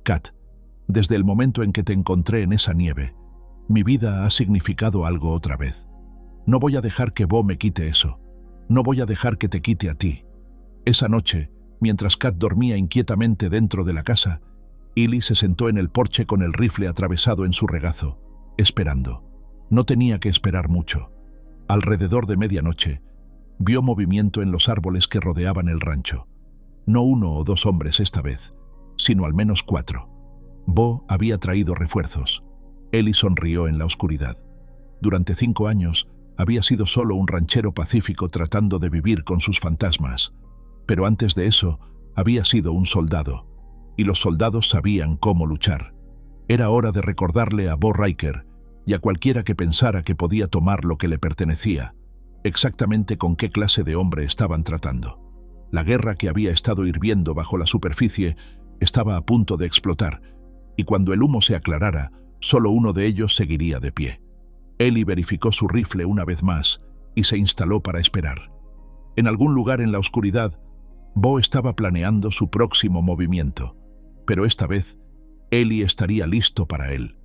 «Kat, desde el momento en que te encontré en esa nieve, mi vida ha significado algo otra vez. No voy a dejar que Bo me quite eso. No voy a dejar que te quite a ti». Esa noche, mientras Kat dormía inquietamente dentro de la casa, Ellie se sentó en el porche con el rifle atravesado en su regazo, esperando. No tenía que esperar mucho. Alrededor de medianoche, vio movimiento en los árboles que rodeaban el rancho. No uno o dos hombres esta vez, sino al menos 4. Bo había traído refuerzos. Ellie sonrió en la oscuridad. Durante 5 años, había sido solo un ranchero pacífico tratando de vivir con sus fantasmas. Pero antes de eso, había sido un soldado. Y los soldados sabían cómo luchar. Era hora de recordarle a Bo Riker y a cualquiera que pensara que podía tomar lo que le pertenecía, exactamente con qué clase de hombre estaban tratando. La guerra que había estado hirviendo bajo la superficie estaba a punto de explotar, y cuando el humo se aclarara, solo uno de ellos seguiría de pie. Ellie verificó su rifle una vez más y se instaló para esperar. En algún lugar en la oscuridad, Bo estaba planeando su próximo movimiento, pero esta vez, Ellie estaría listo para él.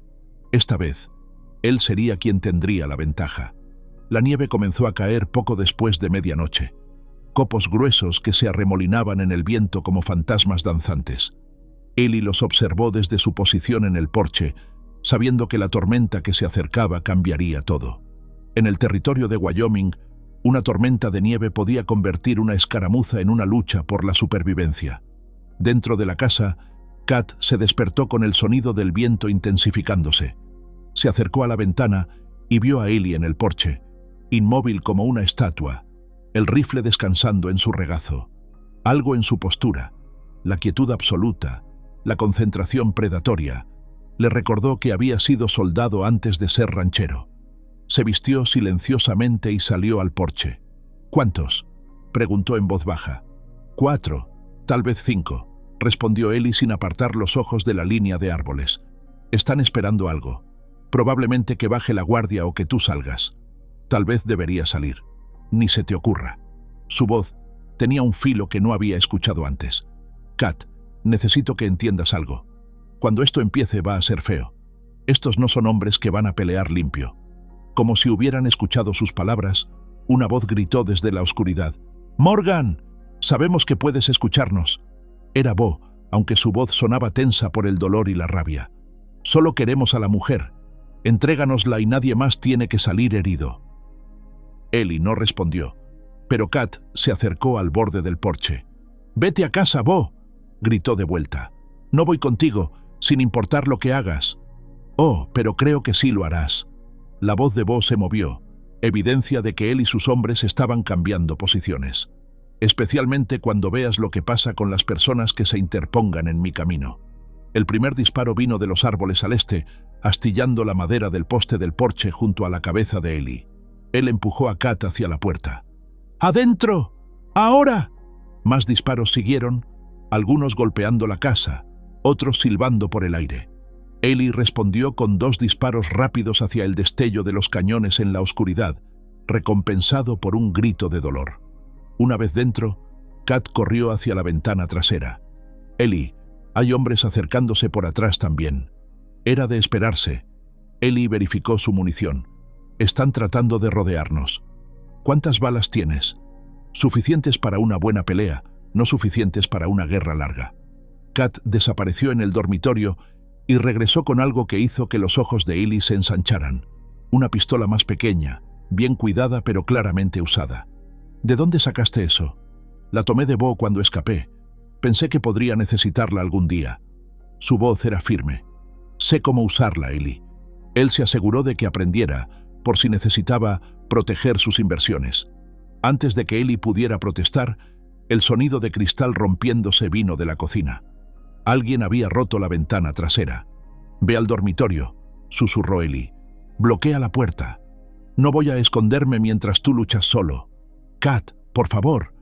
Esta vez, él sería quien tendría la ventaja. La nieve comenzó a caer poco después de medianoche. Copos gruesos que se arremolinaban en el viento como fantasmas danzantes. Ellie los observó desde su posición en el porche, sabiendo que la tormenta que se acercaba cambiaría todo. En el territorio de Wyoming, una tormenta de nieve podía convertir una escaramuza en una lucha por la supervivencia. Dentro de la casa, Kat se despertó con el sonido del viento intensificándose. Se acercó a la ventana y vio a Ellie en el porche, inmóvil como una estatua, el rifle descansando en su regazo. Algo en su postura, la quietud absoluta, la concentración predatoria, le recordó que había sido soldado antes de ser ranchero. Se vistió silenciosamente y salió al porche. «¿Cuántos?», preguntó en voz baja. «4, tal vez 5», respondió Eli sin apartar los ojos de la línea de árboles. «Están esperando algo. Probablemente que baje la guardia o que tú salgas. Tal vez debería salir. Ni se te ocurra». Su voz tenía un filo que no había escuchado antes. «Kat, necesito que entiendas algo. Cuando esto empiece va a ser feo. Estos no son hombres que van a pelear limpio». Como si hubieran escuchado sus palabras, una voz gritó desde la oscuridad. «¡Morgan! Sabemos que puedes escucharnos». Era Bo, aunque su voz sonaba tensa por el dolor y la rabia. «Solo queremos a la mujer. Entréganosla y nadie más tiene que salir herido». Eli no respondió, pero Kat se acercó al borde del porche. «Vete a casa, Bo», gritó de vuelta. «No voy contigo, sin importar lo que hagas». «Oh, pero creo que sí lo harás». La voz de Bo se movió, evidencia de que él y sus hombres estaban cambiando posiciones. «Especialmente cuando veas lo que pasa con las personas que se interpongan en mi camino». El primer disparo vino de los árboles al este, astillando la madera del poste del porche junto a la cabeza de Eli. Él empujó a Kat hacia la puerta. «¡Adentro! ¡Ahora!». Más disparos siguieron, algunos golpeando la casa, otros silbando por el aire. Eli respondió con 2 disparos rápidos hacia el destello de los cañones en la oscuridad, recompensado por un grito de dolor. Una vez dentro, Kat corrió hacia la ventana trasera. «Eli, hay hombres acercándose por atrás también». Era de esperarse. Eli verificó su munición. «Están tratando de rodearnos». «¿Cuántas balas tienes?». «Suficientes para una buena pelea, no suficientes para una guerra larga». Kat desapareció en el dormitorio y regresó con algo que hizo que los ojos de Eli se ensancharan. Una pistola más pequeña, bien cuidada pero claramente usada. «¿De dónde sacaste eso?». «La tomé de Bo cuando escapé. Pensé que podría necesitarla algún día». Su voz era firme. «Sé cómo usarla, Eli». Él se aseguró de que aprendiera, por si necesitaba proteger sus inversiones. Antes de que Eli pudiera protestar, el sonido de cristal rompiéndose vino de la cocina. Alguien había roto la ventana trasera. «Ve al dormitorio», susurró Eli. «Bloquea la puerta. No voy a esconderme mientras tú luchas solo». «Kat, por favor».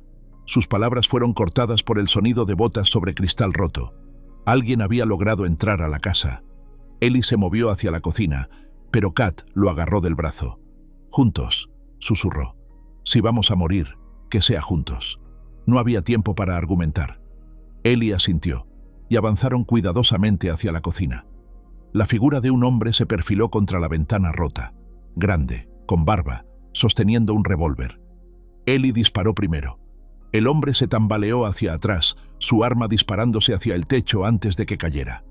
Sus palabras fueron cortadas por el sonido de botas sobre cristal roto. Alguien había logrado entrar a la casa. Eli se movió hacia la cocina, pero Kat lo agarró del brazo. «Juntos», susurró. «Si vamos a morir, que sea juntos». No había tiempo para argumentar. Eli asintió y avanzaron cuidadosamente hacia la cocina. La figura de un hombre se perfiló contra la ventana rota, grande, con barba, sosteniendo un revólver. Eli disparó primero. El hombre se tambaleó hacia atrás, su arma disparándose hacia el techo antes de que cayera.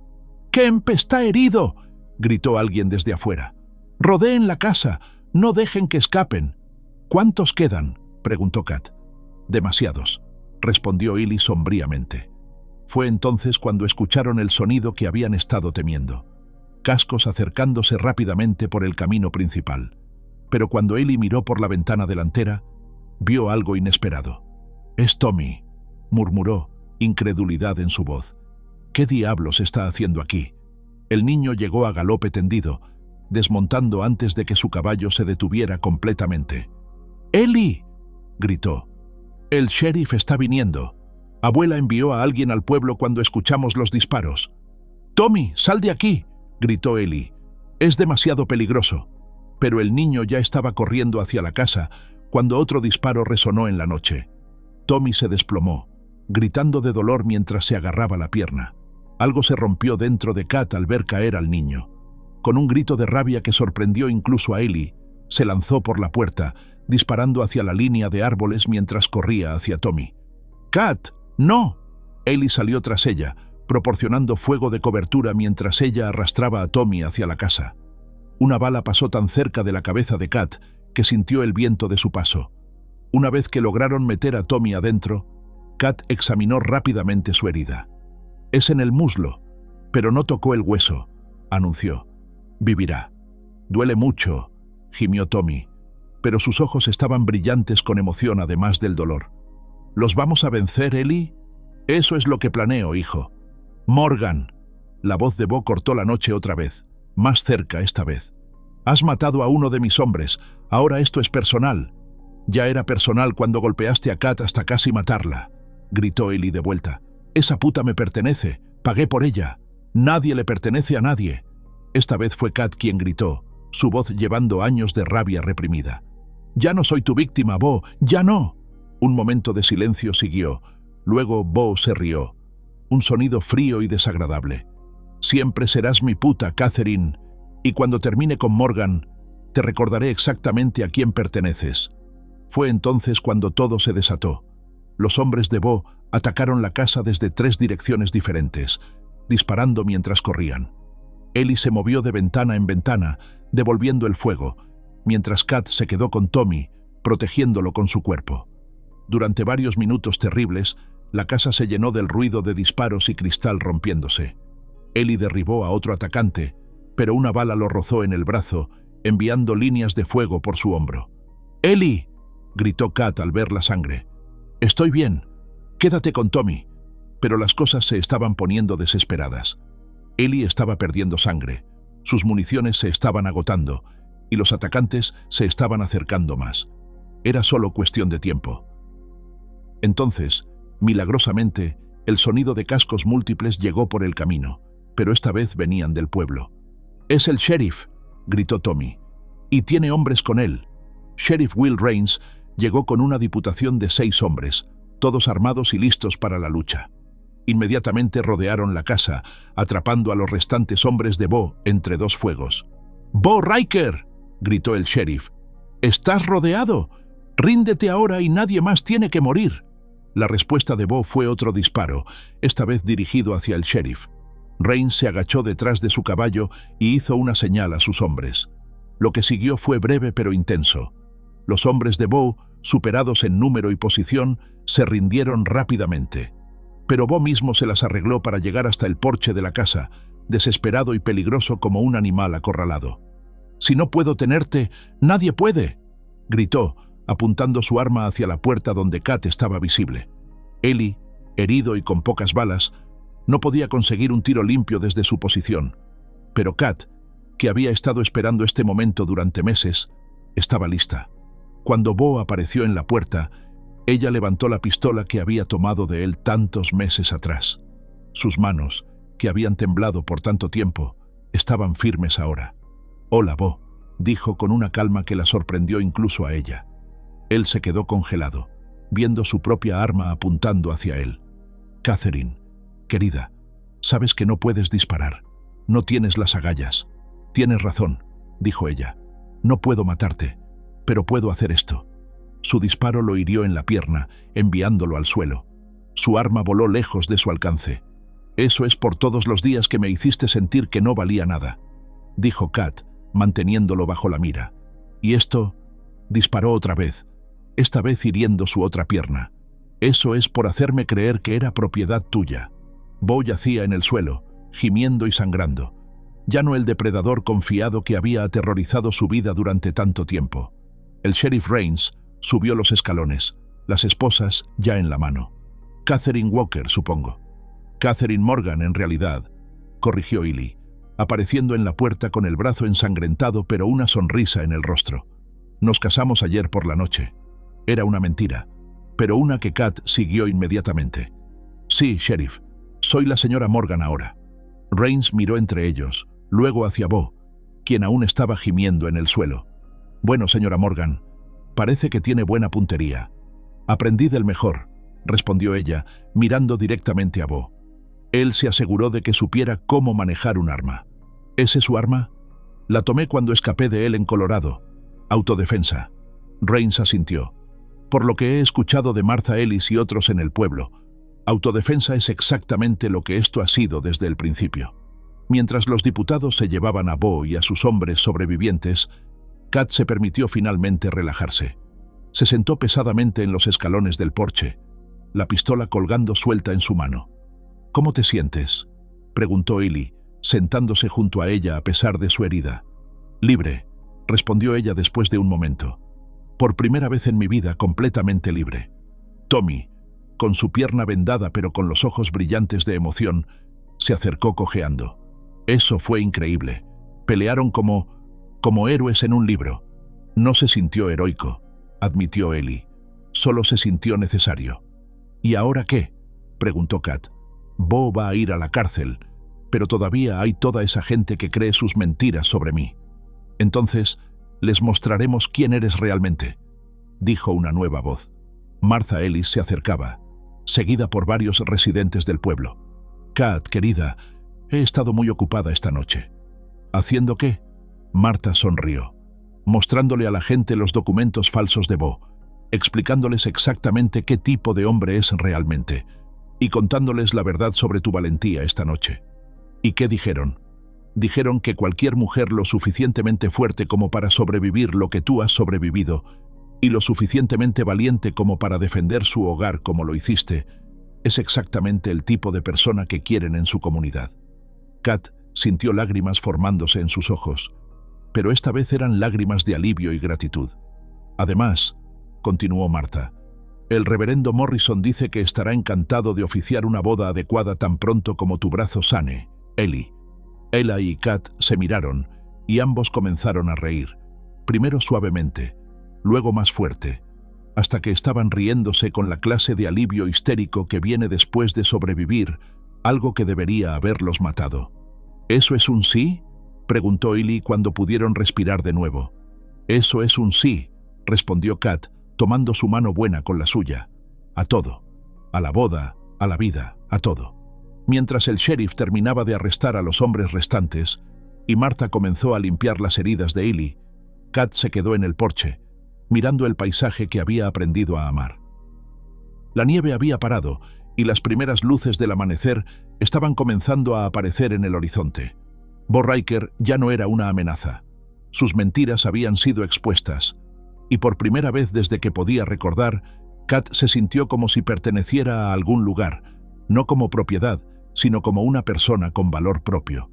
«¡Kemp está herido!», gritó alguien desde afuera. «Rodeen la casa, no dejen que escapen». «¿Cuántos quedan?», preguntó Kat. «Demasiados», respondió Eli sombríamente. Fue entonces cuando escucharon el sonido que habían estado temiendo. Cascos acercándose rápidamente por el camino principal. Pero cuando Eli miró por la ventana delantera, vio algo inesperado. «Es Tommy», murmuró, incredulidad en su voz. «¿Qué diablos está haciendo aquí?». El niño llegó a galope tendido, desmontando antes de que su caballo se detuviera completamente. «¡Eli!», gritó. «El sheriff está viniendo. Abuela envió a alguien al pueblo cuando escuchamos los disparos». «Tommy, sal de aquí», gritó Eli. «Es demasiado peligroso». Pero el niño ya estaba corriendo hacia la casa cuando otro disparo resonó en la noche. Tommy se desplomó, gritando de dolor mientras se agarraba la pierna. Algo se rompió dentro de Kat al ver caer al niño. Con un grito de rabia que sorprendió incluso a Eli, se lanzó por la puerta, disparando hacia la línea de árboles mientras corría hacia Tommy. «¡Kat, no!». Eli salió tras ella, proporcionando fuego de cobertura mientras ella arrastraba a Tommy hacia la casa. Una bala pasó tan cerca de la cabeza de Kat que sintió el viento de su paso. Una vez que lograron meter a Tommy adentro, Kat examinó rápidamente su herida. «Es en el muslo, pero no tocó el hueso», anunció. «Vivirá». «Duele mucho», gimió Tommy, pero sus ojos estaban brillantes con emoción además del dolor. «¿Los vamos a vencer, Eli?». «Eso es lo que planeo, hijo». Morgan. La voz de Bo cortó la noche otra vez, más cerca esta vez. Has matado a uno de mis hombres, ahora esto es personal. Ya era personal cuando golpeaste a Kat hasta casi matarla, gritó Ellie de vuelta. Esa puta me pertenece, pagué por ella. Nadie le pertenece a nadie. Esta vez fue Kat quien gritó, su voz llevando años de rabia reprimida. Ya no soy tu víctima, Bo, ya no. Un momento de silencio siguió, luego Bo se rió. Un sonido frío y desagradable. Siempre serás mi puta, Catherine, y cuando termine con Morgan, te recordaré exactamente a quién perteneces. Fue entonces cuando todo se desató. Los hombres de Bo atacaron la casa desde 3 direcciones diferentes, disparando mientras corrían. Ellie se movió de ventana en ventana, devolviendo el fuego, mientras Kat se quedó con Tommy, protegiéndolo con su cuerpo. Durante varios minutos terribles, la casa se llenó del ruido de disparos y cristal rompiéndose. Ellie derribó a otro atacante, pero una bala lo rozó en el brazo, enviando líneas de fuego por su hombro. «¡Ellie!», gritó Kat al ver la sangre. «Estoy bien. Quédate con Tommy». Pero las cosas se estaban poniendo desesperadas. Ellie estaba perdiendo sangre, sus municiones se estaban agotando, y los atacantes se estaban acercando más. Era solo cuestión de tiempo. Entonces, milagrosamente, el sonido de cascos múltiples llegó por el camino, pero esta vez venían del pueblo. «Es el sheriff», gritó Tommy, «y tiene hombres con él». Sheriff Will Rains llegó con una diputación de 6 hombres, todos armados y listos para la lucha. Inmediatamente rodearon la casa, atrapando a los restantes hombres de Bo entre 2 fuegos. «¡Bo Riker!», gritó el sheriff. «¡Estás rodeado! Ríndete ahora y nadie más tiene que morir». La respuesta de Bo fue otro disparo, esta vez dirigido hacia el sheriff. Rains se agachó detrás de su caballo y hizo una señal a sus hombres. Lo que siguió fue breve pero intenso. Los hombres de Bo, superados en número y posición, se rindieron rápidamente. Pero Bo mismo se las arregló para llegar hasta el porche de la casa, desesperado y peligroso como un animal acorralado. «Si no puedo tenerte, nadie puede», gritó, apuntando su arma hacia la puerta donde Kat estaba visible. Ellie, herido y con pocas balas, no podía conseguir un tiro limpio desde su posición, pero Kat, que había estado esperando este momento durante meses, estaba lista. Cuando Bo apareció en la puerta, ella levantó la pistola que había tomado de él tantos meses atrás. Sus manos, que habían temblado por tanto tiempo, estaban firmes ahora. «Hola, Bo», dijo con una calma que la sorprendió incluso a ella. Él se quedó congelado, viendo su propia arma apuntando hacia él. «Catherine, querida, sabes que no puedes disparar. No tienes las agallas». «Tienes razón», dijo ella. «No puedo matarte, pero puedo hacer esto». Su disparo lo hirió en la pierna, enviándolo al suelo. Su arma voló lejos de su alcance. «Eso es por todos los días que me hiciste sentir que no valía nada», dijo Kat, manteniéndolo bajo la mira. «Y esto…» disparó otra vez, esta vez hiriendo su otra pierna. «Eso es por hacerme creer que era propiedad tuya». Bo yacía en el suelo, gimiendo y sangrando. Ya no el depredador confiado que había aterrorizado su vida durante tanto tiempo. El sheriff Rains subió los escalones, las esposas ya en la mano. «Catherine Walker, supongo». «Catherine Morgan, en realidad», corrigió Ellie, apareciendo en la puerta con el brazo ensangrentado pero una sonrisa en el rostro. «Nos casamos ayer por la noche». Era una mentira, pero una que Kat siguió inmediatamente. «Sí, sheriff, soy la señora Morgan ahora». Rains miró entre ellos, luego hacia Bo, quien aún estaba gimiendo en el suelo. «Bueno, señora Morgan, parece que tiene buena puntería». «Aprendí del mejor», respondió ella, mirando directamente a Bo. Él se aseguró de que supiera cómo manejar un arma. «¿Ese es su arma?» «La tomé cuando escapé de él en Colorado. Autodefensa». Rains asintió. «Por lo que he escuchado de Martha Ellis y otros en el pueblo, autodefensa es exactamente lo que esto ha sido desde el principio». Mientras los diputados se llevaban a Bo y a sus hombres sobrevivientes, Kat se permitió finalmente relajarse. Se sentó pesadamente en los escalones del porche, la pistola colgando suelta en su mano. «¿Cómo te sientes?», preguntó Ellie, sentándose junto a ella a pesar de su herida. «Libre», respondió ella después de un momento. «Por primera vez en mi vida completamente libre». Tommy, con su pierna vendada pero con los ojos brillantes de emoción, Se acercó cojeando. Eso fue increíble. Pelearon como héroes en un libro. No se sintió heroico, admitió Ellie. Solo se sintió necesario. ¿Y ahora qué?, preguntó Kat. Bo va a ir a la cárcel, pero todavía hay toda esa gente que cree sus mentiras sobre mí. Entonces, les mostraremos quién eres realmente, dijo una nueva voz. Martha Ellis se acercaba, seguida por varios residentes del pueblo. Kat, querida, he estado muy ocupada esta noche. ¿Haciendo qué? Martha sonrió, mostrándole a la gente los documentos falsos de Bo, explicándoles exactamente qué tipo de hombre es realmente, y contándoles la verdad sobre tu valentía esta noche. ¿Y qué dijeron? Dijeron que cualquier mujer lo suficientemente fuerte como para sobrevivir lo que tú has sobrevivido, y lo suficientemente valiente como para defender su hogar como lo hiciste, es exactamente el tipo de persona que quieren en su comunidad. Kat sintió lágrimas formándose en sus ojos, pero esta vez eran lágrimas de alivio y gratitud. Además, continuó Martha, el reverendo Morrison dice que estará encantado de oficiar una boda adecuada tan pronto como tu brazo sane, Ellie. Ella y Kat se miraron y ambos comenzaron a reír, primero suavemente, luego más fuerte, hasta que estaban riéndose con la clase de alivio histérico que viene después de sobrevivir algo que debería haberlos matado. ¿Eso es un sí?, preguntó Ellie cuando pudieron respirar de nuevo. Eso es un sí, respondió Kat, tomando su mano buena con la suya. A todo. A la boda, a la vida, a todo. Mientras el sheriff terminaba de arrestar a los hombres restantes y Martha comenzó a limpiar las heridas de Ellie, Kat se quedó en el porche, mirando el paisaje que había aprendido a amar. La nieve había parado y las primeras luces del amanecer estaban comenzando a aparecer en el horizonte. Bo Riker ya no era una amenaza. Sus mentiras habían sido expuestas, y por primera vez desde que podía recordar, Kat se sintió como si perteneciera a algún lugar, no como propiedad, sino como una persona con valor propio.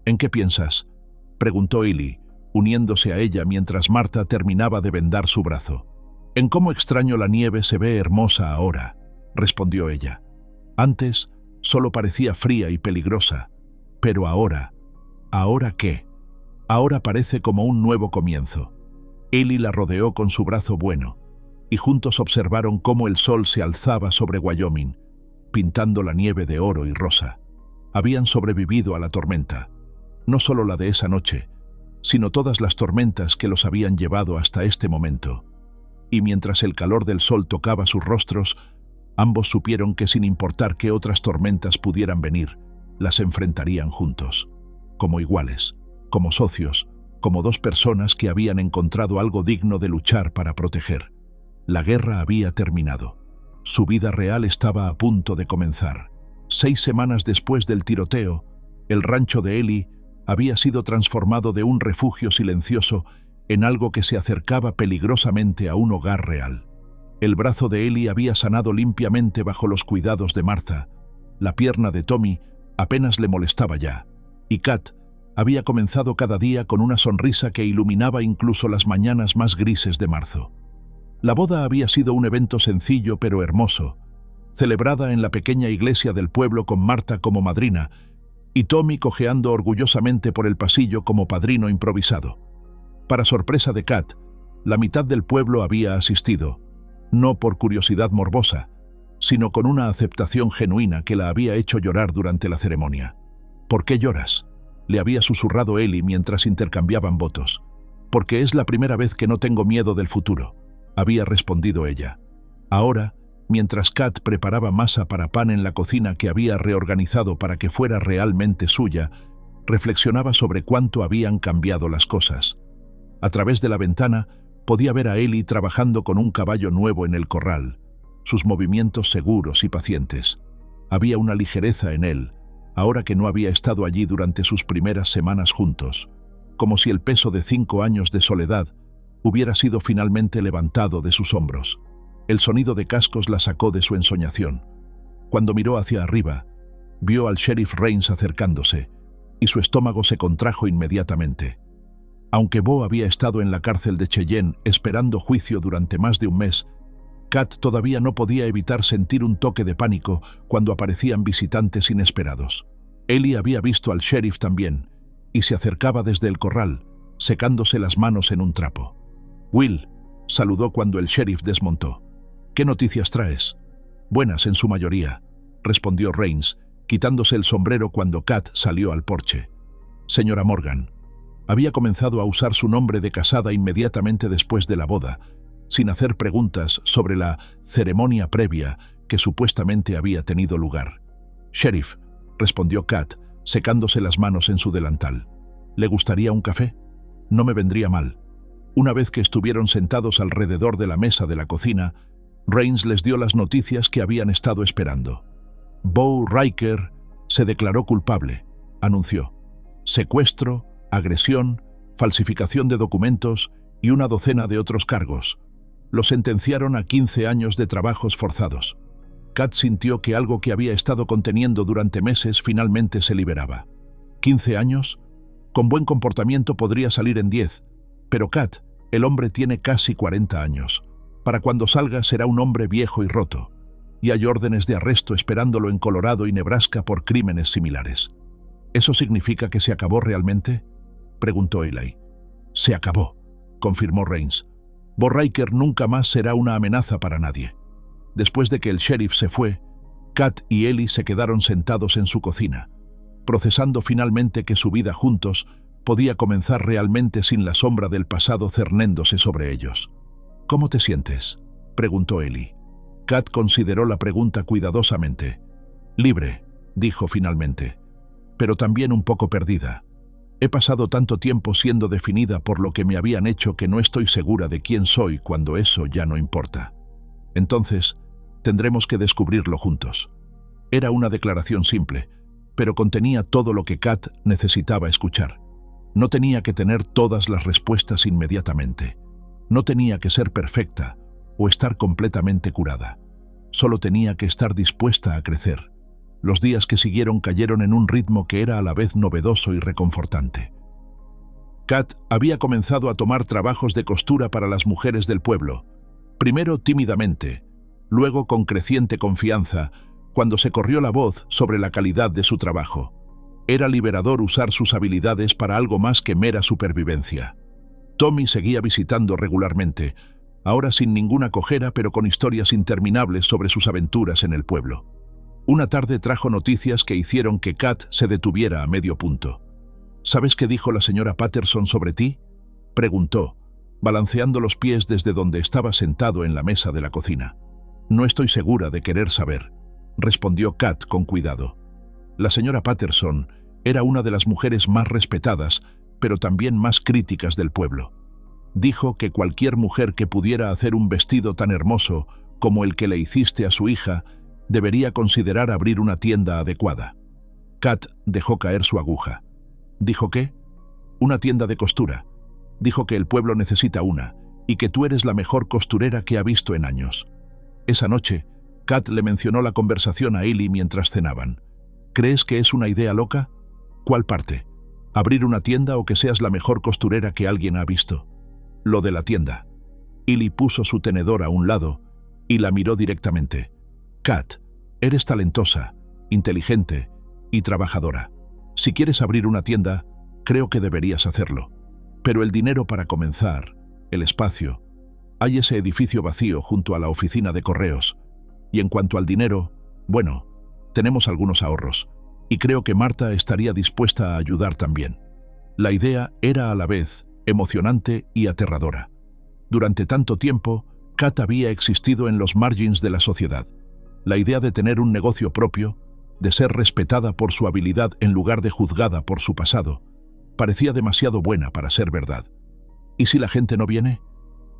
¿En qué piensas?, preguntó Ellie, uniéndose a ella mientras Martha terminaba de vendar su brazo. En cómo extraño la nieve se ve hermosa ahora, respondió ella. Antes solo parecía fría y peligrosa, pero ahora, ¿ahora qué? Ahora parece como un nuevo comienzo. Ellie la rodeó con su brazo bueno, y juntos observaron cómo el sol se alzaba sobre Wyoming, pintando la nieve de oro y rosa. Habían sobrevivido a la tormenta, no solo la de esa noche, sino todas las tormentas que los habían llevado hasta este momento. Y mientras el calor del sol tocaba sus rostros, ambos supieron que sin importar qué otras tormentas pudieran venir, las enfrentarían juntos, como iguales, como socios, como dos personas que habían encontrado algo digno de luchar para proteger. La guerra había terminado. Su vida real estaba a punto de comenzar. 6 semanas después del tiroteo, el rancho de Ellie había sido transformado de un refugio silencioso en algo que se acercaba peligrosamente a un hogar real. El brazo de Ellie había sanado limpiamente bajo los cuidados de Martha. La pierna de Tommy apenas le molestaba ya, y Kat había comenzado cada día con una sonrisa que iluminaba incluso las mañanas más grises de marzo. La boda había sido un evento sencillo pero hermoso, celebrada en la pequeña iglesia del pueblo con Martha como madrina y Tommy cojeando orgullosamente por el pasillo como padrino improvisado. Para sorpresa de Kat, la mitad del pueblo había asistido, no por curiosidad morbosa, sino con una aceptación genuina que la había hecho llorar durante la ceremonia. ¿Por qué lloras?, le había susurrado Ellie mientras intercambiaban votos. Porque es la primera vez que no tengo miedo del futuro, había respondido ella. Ahora, mientras Kat preparaba masa para pan en la cocina que había reorganizado para que fuera realmente suya, reflexionaba sobre cuánto habían cambiado las cosas. A través de la ventana podía ver a Ellie trabajando con un caballo nuevo en el corral, sus movimientos seguros y pacientes. Había una ligereza en él, ahora que no había estado allí durante sus primeras semanas juntos, como si el peso de 5 años de soledad hubiera sido finalmente levantado de sus hombros. El sonido de cascos la sacó de su ensoñación. Cuando miró hacia arriba, vio al sheriff Rains acercándose, y su estómago se contrajo inmediatamente. Aunque Bo había estado en la cárcel de Cheyenne esperando juicio durante más de un mes, Kat todavía no podía evitar sentir un toque de pánico cuando aparecían visitantes inesperados. Ellie había visto al sheriff también, y se acercaba desde el corral, secándose las manos en un trapo. «Will», saludó cuando el sheriff desmontó. «¿Qué noticias traes?» «Buenas en su mayoría», respondió Rains, quitándose el sombrero cuando Kat salió al porche. «Señora Morgan». Había comenzado a usar su nombre de casada inmediatamente después de la boda, sin hacer preguntas sobre la ceremonia previa que supuestamente había tenido lugar. «Sheriff», respondió Kat, secándose las manos en su delantal. «¿Le gustaría un café?» «No me vendría mal». Una vez que estuvieron sentados alrededor de la mesa de la cocina, Rains les dio las noticias que habían estado esperando. «Bo Riker se declaró culpable», anunció. «Secuestro, agresión, falsificación de documentos y una docena de otros cargos. Lo sentenciaron a 15 años de trabajos forzados». Kat sintió que algo que había estado conteniendo durante meses finalmente se liberaba. ¿15 años? Con buen comportamiento podría salir en 10, pero Kat, el hombre tiene casi 40 años. Para cuando salga será un hombre viejo y roto, y hay órdenes de arresto esperándolo en Colorado y Nebraska por crímenes similares. ¿Eso significa que se acabó realmente?, preguntó Eli. «Se acabó», confirmó Rains. «Bo Riker nunca más será una amenaza para nadie». Después de que el sheriff se fue, Kat y Ellie se quedaron sentados en su cocina, procesando finalmente que su vida juntos podía comenzar realmente sin la sombra del pasado cernéndose sobre ellos. «¿Cómo te sientes?», preguntó Ellie. Kat consideró la pregunta cuidadosamente. «Libre», dijo finalmente, «pero también un poco perdida. He pasado tanto tiempo siendo definida por lo que me habían hecho que no estoy segura de quién soy cuando eso ya no importa. Entonces, tendremos que descubrirlo juntos». Era una declaración simple, pero contenía todo lo que Kat necesitaba escuchar. No tenía que tener todas las respuestas inmediatamente. No tenía que ser perfecta o estar completamente curada. Solo tenía que estar dispuesta a crecer. Los días que siguieron cayeron en un ritmo que era a la vez novedoso y reconfortante. Kat había comenzado a tomar trabajos de costura para las mujeres del pueblo, primero tímidamente, luego con creciente confianza, cuando se corrió la voz sobre la calidad de su trabajo. Era liberador usar sus habilidades para algo más que mera supervivencia. Tommy seguía visitando regularmente, ahora sin ninguna cojera pero con historias interminables sobre sus aventuras en el pueblo. Una tarde trajo noticias que hicieron que Kat se detuviera a medio punto. «¿Sabes qué dijo la señora Patterson sobre ti?», preguntó, balanceando los pies desde donde estaba sentado en la mesa de la cocina. «No estoy segura de querer saber», respondió Kat con cuidado. La señora Patterson era una de las mujeres más respetadas, pero también más críticas del pueblo. Dijo que cualquier mujer que pudiera hacer un vestido tan hermoso como el que le hiciste a su hija debería considerar abrir una tienda adecuada. Kat dejó caer su aguja. ¿Dijo qué? «Una tienda de costura. Dijo que el pueblo necesita una, y que tú eres la mejor costurera que ha visto en años». Esa noche, Kat le mencionó la conversación a Ellie mientras cenaban. «¿Crees que es una idea loca? ¿Cuál parte? ¿Abrir una tienda o que seas la mejor costurera que alguien ha visto?» «Lo de la tienda». Ellie puso su tenedor a un lado y la miró directamente. «Kat, eres talentosa, inteligente y trabajadora. Si quieres abrir una tienda, creo que deberías hacerlo. Pero el dinero para comenzar, el espacio, hay ese edificio vacío junto a la oficina de correos. Y en cuanto al dinero, bueno, tenemos algunos ahorros, y creo que Marta estaría dispuesta a ayudar también». La idea era a la vez emocionante y aterradora. Durante tanto tiempo, Kat había existido en los margins de la sociedad. La idea de tener un negocio propio, de ser respetada por su habilidad en lugar de juzgada por su pasado, parecía demasiado buena para ser verdad. ¿Y si la gente no viene?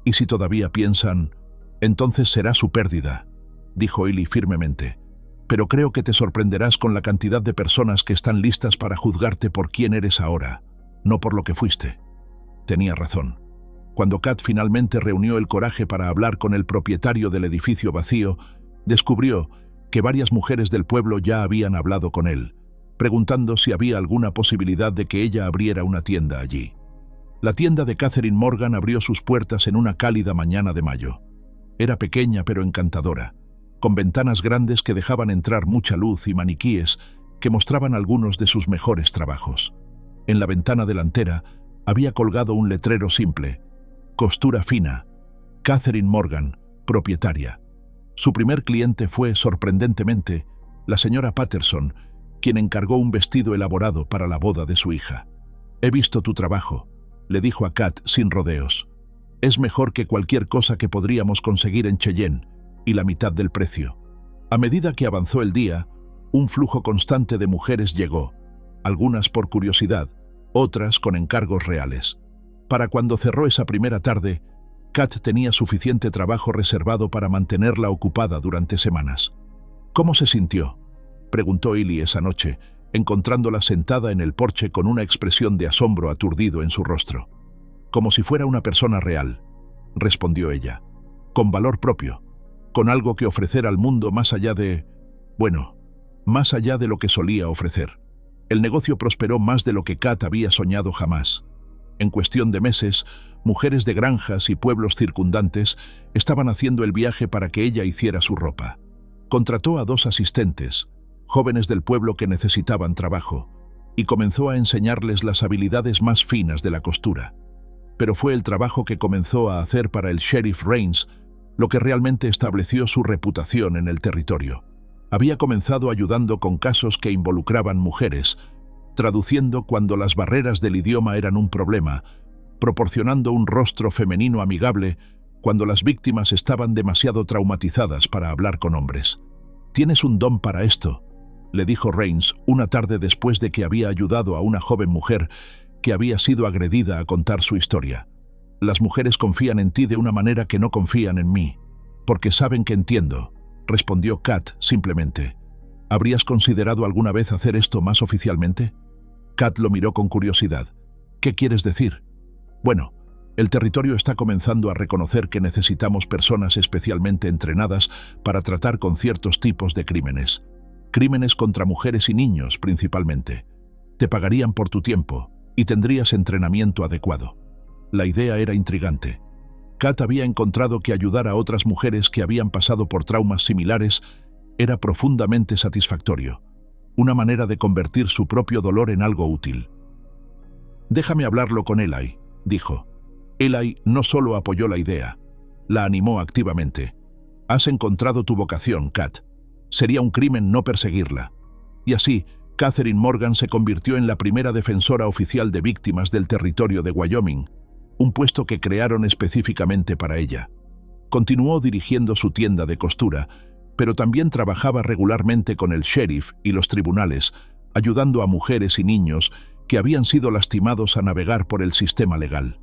¿Y si todavía piensan, entonces será su pérdida?», dijo Ellie firmemente. «Pero creo que te sorprenderás con la cantidad de personas que están listas para juzgarte por quién eres ahora, no por lo que fuiste». Tenía razón. Cuando Kat finalmente reunió el coraje para hablar con el propietario del edificio vacío, descubrió que varias mujeres del pueblo ya habían hablado con él, preguntando si había alguna posibilidad de que ella abriera una tienda allí. La tienda de Catherine Morgan abrió sus puertas en una cálida mañana de mayo. Era pequeña pero encantadora, con ventanas grandes que dejaban entrar mucha luz y maniquíes que mostraban algunos de sus mejores trabajos. En la ventana delantera había colgado un letrero simple: costura fina, Catherine Morgan, propietaria. Su primer cliente fue, sorprendentemente, la señora Patterson, quien encargó un vestido elaborado para la boda de su hija. «He visto tu trabajo», le dijo a Kat sin rodeos. «Es mejor que cualquier cosa que podríamos conseguir en Cheyenne, y la mitad del precio». A medida que avanzó el día, un flujo constante de mujeres llegó, algunas por curiosidad, otras con encargos reales. Para cuando cerró esa primera tarde, Kat tenía suficiente trabajo reservado para mantenerla ocupada durante semanas. «¿Cómo se sintió?», preguntó Ellie esa noche, encontrándola sentada en el porche con una expresión de asombro aturdido en su rostro. «Como si fuera una persona real», respondió ella, «con valor propio, con algo que ofrecer al mundo más allá de... bueno, más allá de lo que solía ofrecer». El negocio prosperó más de lo que Kat había soñado jamás. En cuestión de meses, mujeres de granjas y pueblos circundantes estaban haciendo el viaje para que ella hiciera su ropa. Contrató a 2 asistentes, jóvenes del pueblo que necesitaban trabajo, y comenzó a enseñarles las habilidades más finas de la costura. Pero fue el trabajo que comenzó a hacer para el sheriff Rains lo que realmente estableció su reputación en el territorio. Había comenzado ayudando con casos que involucraban mujeres, traduciendo cuando las barreras del idioma eran un problema, proporcionando un rostro femenino amigable cuando las víctimas estaban demasiado traumatizadas para hablar con hombres. «Tienes un don para esto», le dijo Rains una tarde después de que había ayudado a una joven mujer que había sido agredida a contar su historia. «Las mujeres confían en ti de una manera que no confían en mí, porque saben que entiendo», respondió Kat simplemente. «¿Habrías considerado alguna vez hacer esto más oficialmente?» Kat lo miró con curiosidad. «¿Qué quieres decir?» «Bueno, el territorio está comenzando a reconocer que necesitamos personas especialmente entrenadas para tratar con ciertos tipos de crímenes. Crímenes contra mujeres y niños, principalmente. Te pagarían por tu tiempo y tendrías entrenamiento adecuado». La idea era intrigante. Kat había encontrado que ayudar a otras mujeres que habían pasado por traumas similares era profundamente satisfactorio, una manera de convertir su propio dolor en algo útil. «Déjame hablarlo con Eli», dijo. Eli no solo apoyó la idea, la animó activamente. «Has encontrado tu vocación, Kat. Sería un crimen no perseguirla». Y así, Catherine Morgan se convirtió en la primera defensora oficial de víctimas del territorio de Wyoming, un puesto que crearon específicamente para ella. Continuó dirigiendo su tienda de costura, pero también trabajaba regularmente con el sheriff y los tribunales, ayudando a mujeres y niños que habían sido lastimados a navegar por el sistema legal.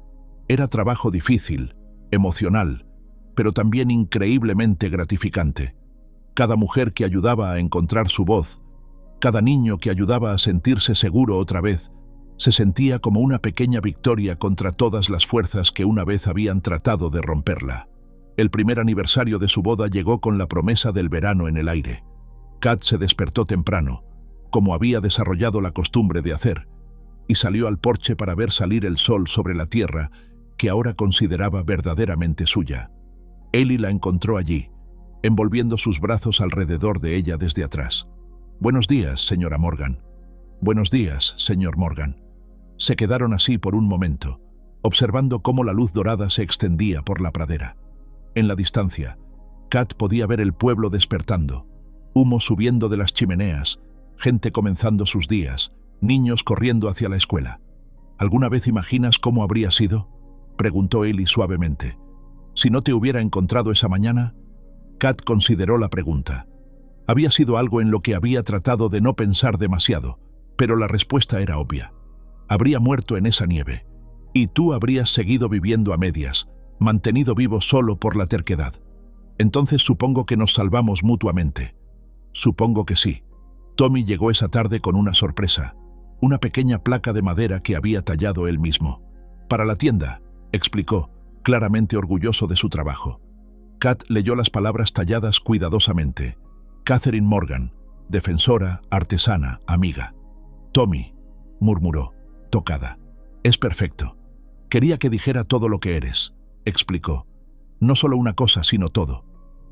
Era trabajo difícil, emocional, pero también increíblemente gratificante. Cada mujer que ayudaba a encontrar su voz, cada niño que ayudaba a sentirse seguro otra vez, se sentía como una pequeña victoria contra todas las fuerzas que una vez habían tratado de romperla. El primer aniversario de su boda llegó con la promesa del verano en el aire. Kat se despertó temprano, como había desarrollado la costumbre de hacer, y salió al porche para ver salir el sol sobre la tierra que ahora consideraba verdaderamente suya. Ellie la encontró allí, envolviendo sus brazos alrededor de ella desde atrás. «Buenos días, señora Morgan». «Buenos días, señor Morgan». Se quedaron así por un momento, observando cómo la luz dorada se extendía por la pradera. En la distancia, Kat podía ver el pueblo despertando, humo subiendo de las chimeneas, gente comenzando sus días, niños corriendo hacia la escuela. «¿Alguna vez imaginas cómo habría sido?», preguntó Ellie suavemente. «Si no te hubiera encontrado esa mañana». Kat consideró la pregunta. Había sido algo en lo que había tratado de no pensar demasiado, pero la respuesta era obvia. Habría muerto en esa nieve, y tú habrías seguido viviendo a medias, mantenido vivo solo por la terquedad. Entonces supongo que nos salvamos mutuamente». «Supongo que sí». Tommy llegó esa tarde con una sorpresa, una pequeña placa de madera que había tallado él mismo. «Para la tienda», explicó, claramente orgulloso de su trabajo. Kat leyó las palabras talladas cuidadosamente. «Catherine Morgan, defensora, artesana, amiga». «Tommy», murmuró, tocada. «Es perfecto. Quería que dijera todo lo que eres», explicó. «No solo una cosa, sino todo».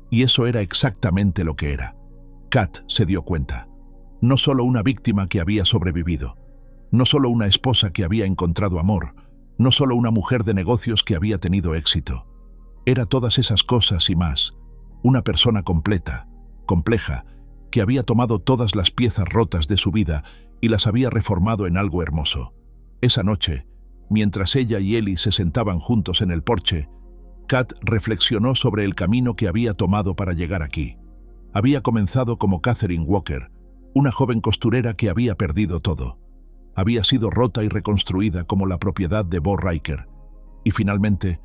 Y eso era exactamente lo que era. Kat se dio cuenta. No solo una víctima que había sobrevivido, no solo una esposa que había encontrado amor, no solo una mujer de negocios que había tenido éxito. Era todas esas cosas y más. Una persona completa, compleja, que había tomado todas las piezas rotas de su vida y las había reformado en algo hermoso. Esa noche, mientras ella y Ellie se sentaban juntos en el porche, Kat reflexionó sobre el camino que había tomado para llegar aquí. Había comenzado como Catherine Walker, una joven costurera que había perdido todo. Había sido rota y reconstruida como la propiedad de Bo Riker, y finalmente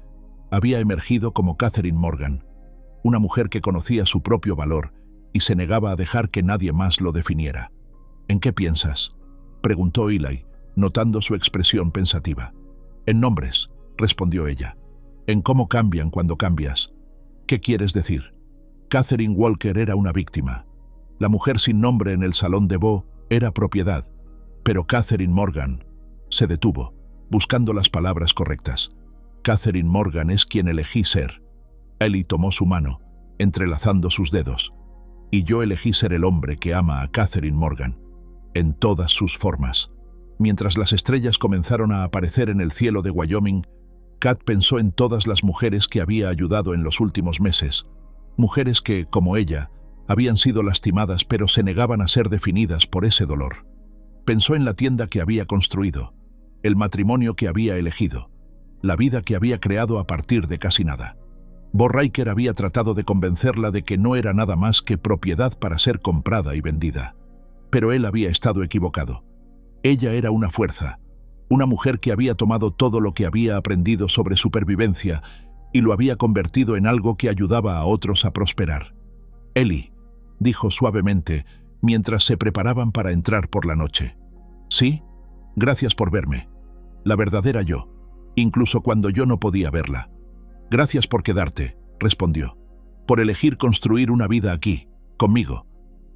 había emergido como Catherine Morgan, una mujer que conocía su propio valor y se negaba a dejar que nadie más lo definiera. ¿En qué piensas?, preguntó Eli, notando su expresión pensativa. En nombres, respondió ella. En cómo cambian cuando cambias. ¿Qué quieres decir? Catherine Walker era una víctima. La mujer sin nombre en el salón de Bo era propiedad, pero Catherine Morgan se detuvo, buscando las palabras correctas. Catherine Morgan es quien elegí ser. Ellie tomó su mano, entrelazando sus dedos. Y yo elegí ser el hombre que ama a Catherine Morgan, en todas sus formas. Mientras las estrellas comenzaron a aparecer en el cielo de Wyoming, Kat pensó en todas las mujeres que había ayudado en los últimos meses. Mujeres que, como ella, habían sido lastimadas pero se negaban a ser definidas por ese dolor. Pensó en la tienda que había construido, el matrimonio que había elegido, la vida que había creado a partir de casi nada. Bo Riker había tratado de convencerla de que no era nada más que propiedad para ser comprada y vendida. Pero él había estado equivocado. Ella era una fuerza, una mujer que había tomado todo lo que había aprendido sobre supervivencia y lo había convertido en algo que ayudaba a otros a prosperar. Ellie, dijo suavemente, mientras se preparaban para entrar por la noche. Sí, gracias por verme. La verdadera yo, incluso cuando yo no podía verla. Gracias por quedarte, respondió. Por elegir construir una vida aquí, conmigo.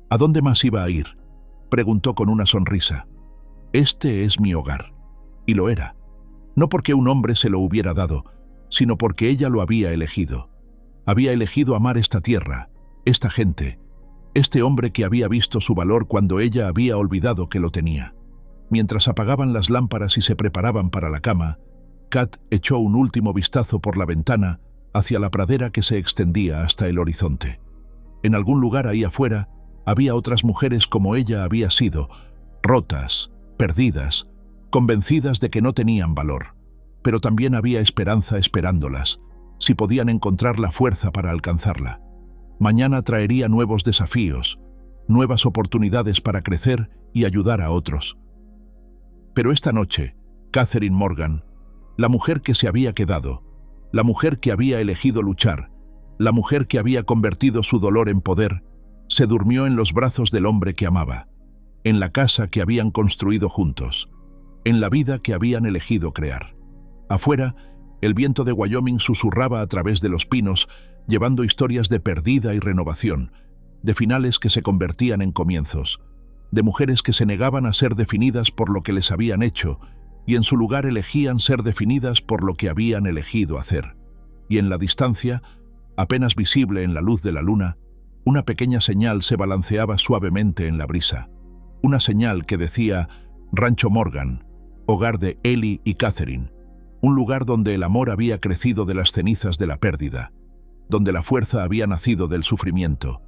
¿A dónde más iba a ir?, preguntó con una sonrisa. Este es mi hogar. Y lo era. No porque un hombre se lo hubiera dado, sino porque ella lo había elegido. Había elegido amar esta tierra, esta gente, este hombre que había visto su valor cuando ella había olvidado que lo tenía. Mientras apagaban las lámparas y se preparaban para la cama, Kat echó un último vistazo por la ventana hacia la pradera que se extendía hasta el horizonte. En algún lugar ahí afuera había otras mujeres como ella había sido, rotas, perdidas, convencidas de que no tenían valor. Pero también había esperanza esperándolas, si podían encontrar la fuerza para alcanzarla. Mañana traería nuevos desafíos, nuevas oportunidades para crecer y ayudar a otros. Pero esta noche, Catherine Morgan, la mujer que se había quedado, la mujer que había elegido luchar, la mujer que había convertido su dolor en poder, se durmió en los brazos del hombre que amaba, en la casa que habían construido juntos, en la vida que habían elegido crear. Afuera, el viento de Wyoming susurraba a través de los pinos, llevando historias de pérdida y renovación, de finales que se convertían en comienzos, de mujeres que se negaban a ser definidas por lo que les habían hecho y en su lugar elegían ser definidas por lo que habían elegido hacer. Y en la distancia, apenas visible en la luz de la luna, una pequeña señal se balanceaba suavemente en la brisa. Una señal que decía Rancho Morgan, hogar de Ellie y Catherine, un lugar donde el amor había crecido de las cenizas de la pérdida, donde la fuerza había nacido del sufrimiento,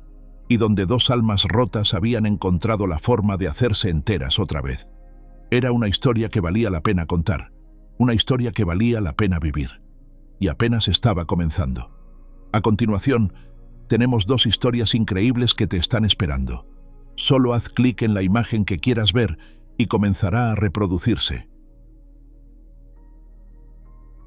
y donde dos almas rotas habían encontrado la forma de hacerse enteras otra vez. Era una historia que valía la pena contar, una historia que valía la pena vivir, y apenas estaba comenzando. A continuación, tenemos dos historias increíbles que te están esperando. Solo haz clic en la imagen que quieras ver y comenzará a reproducirse.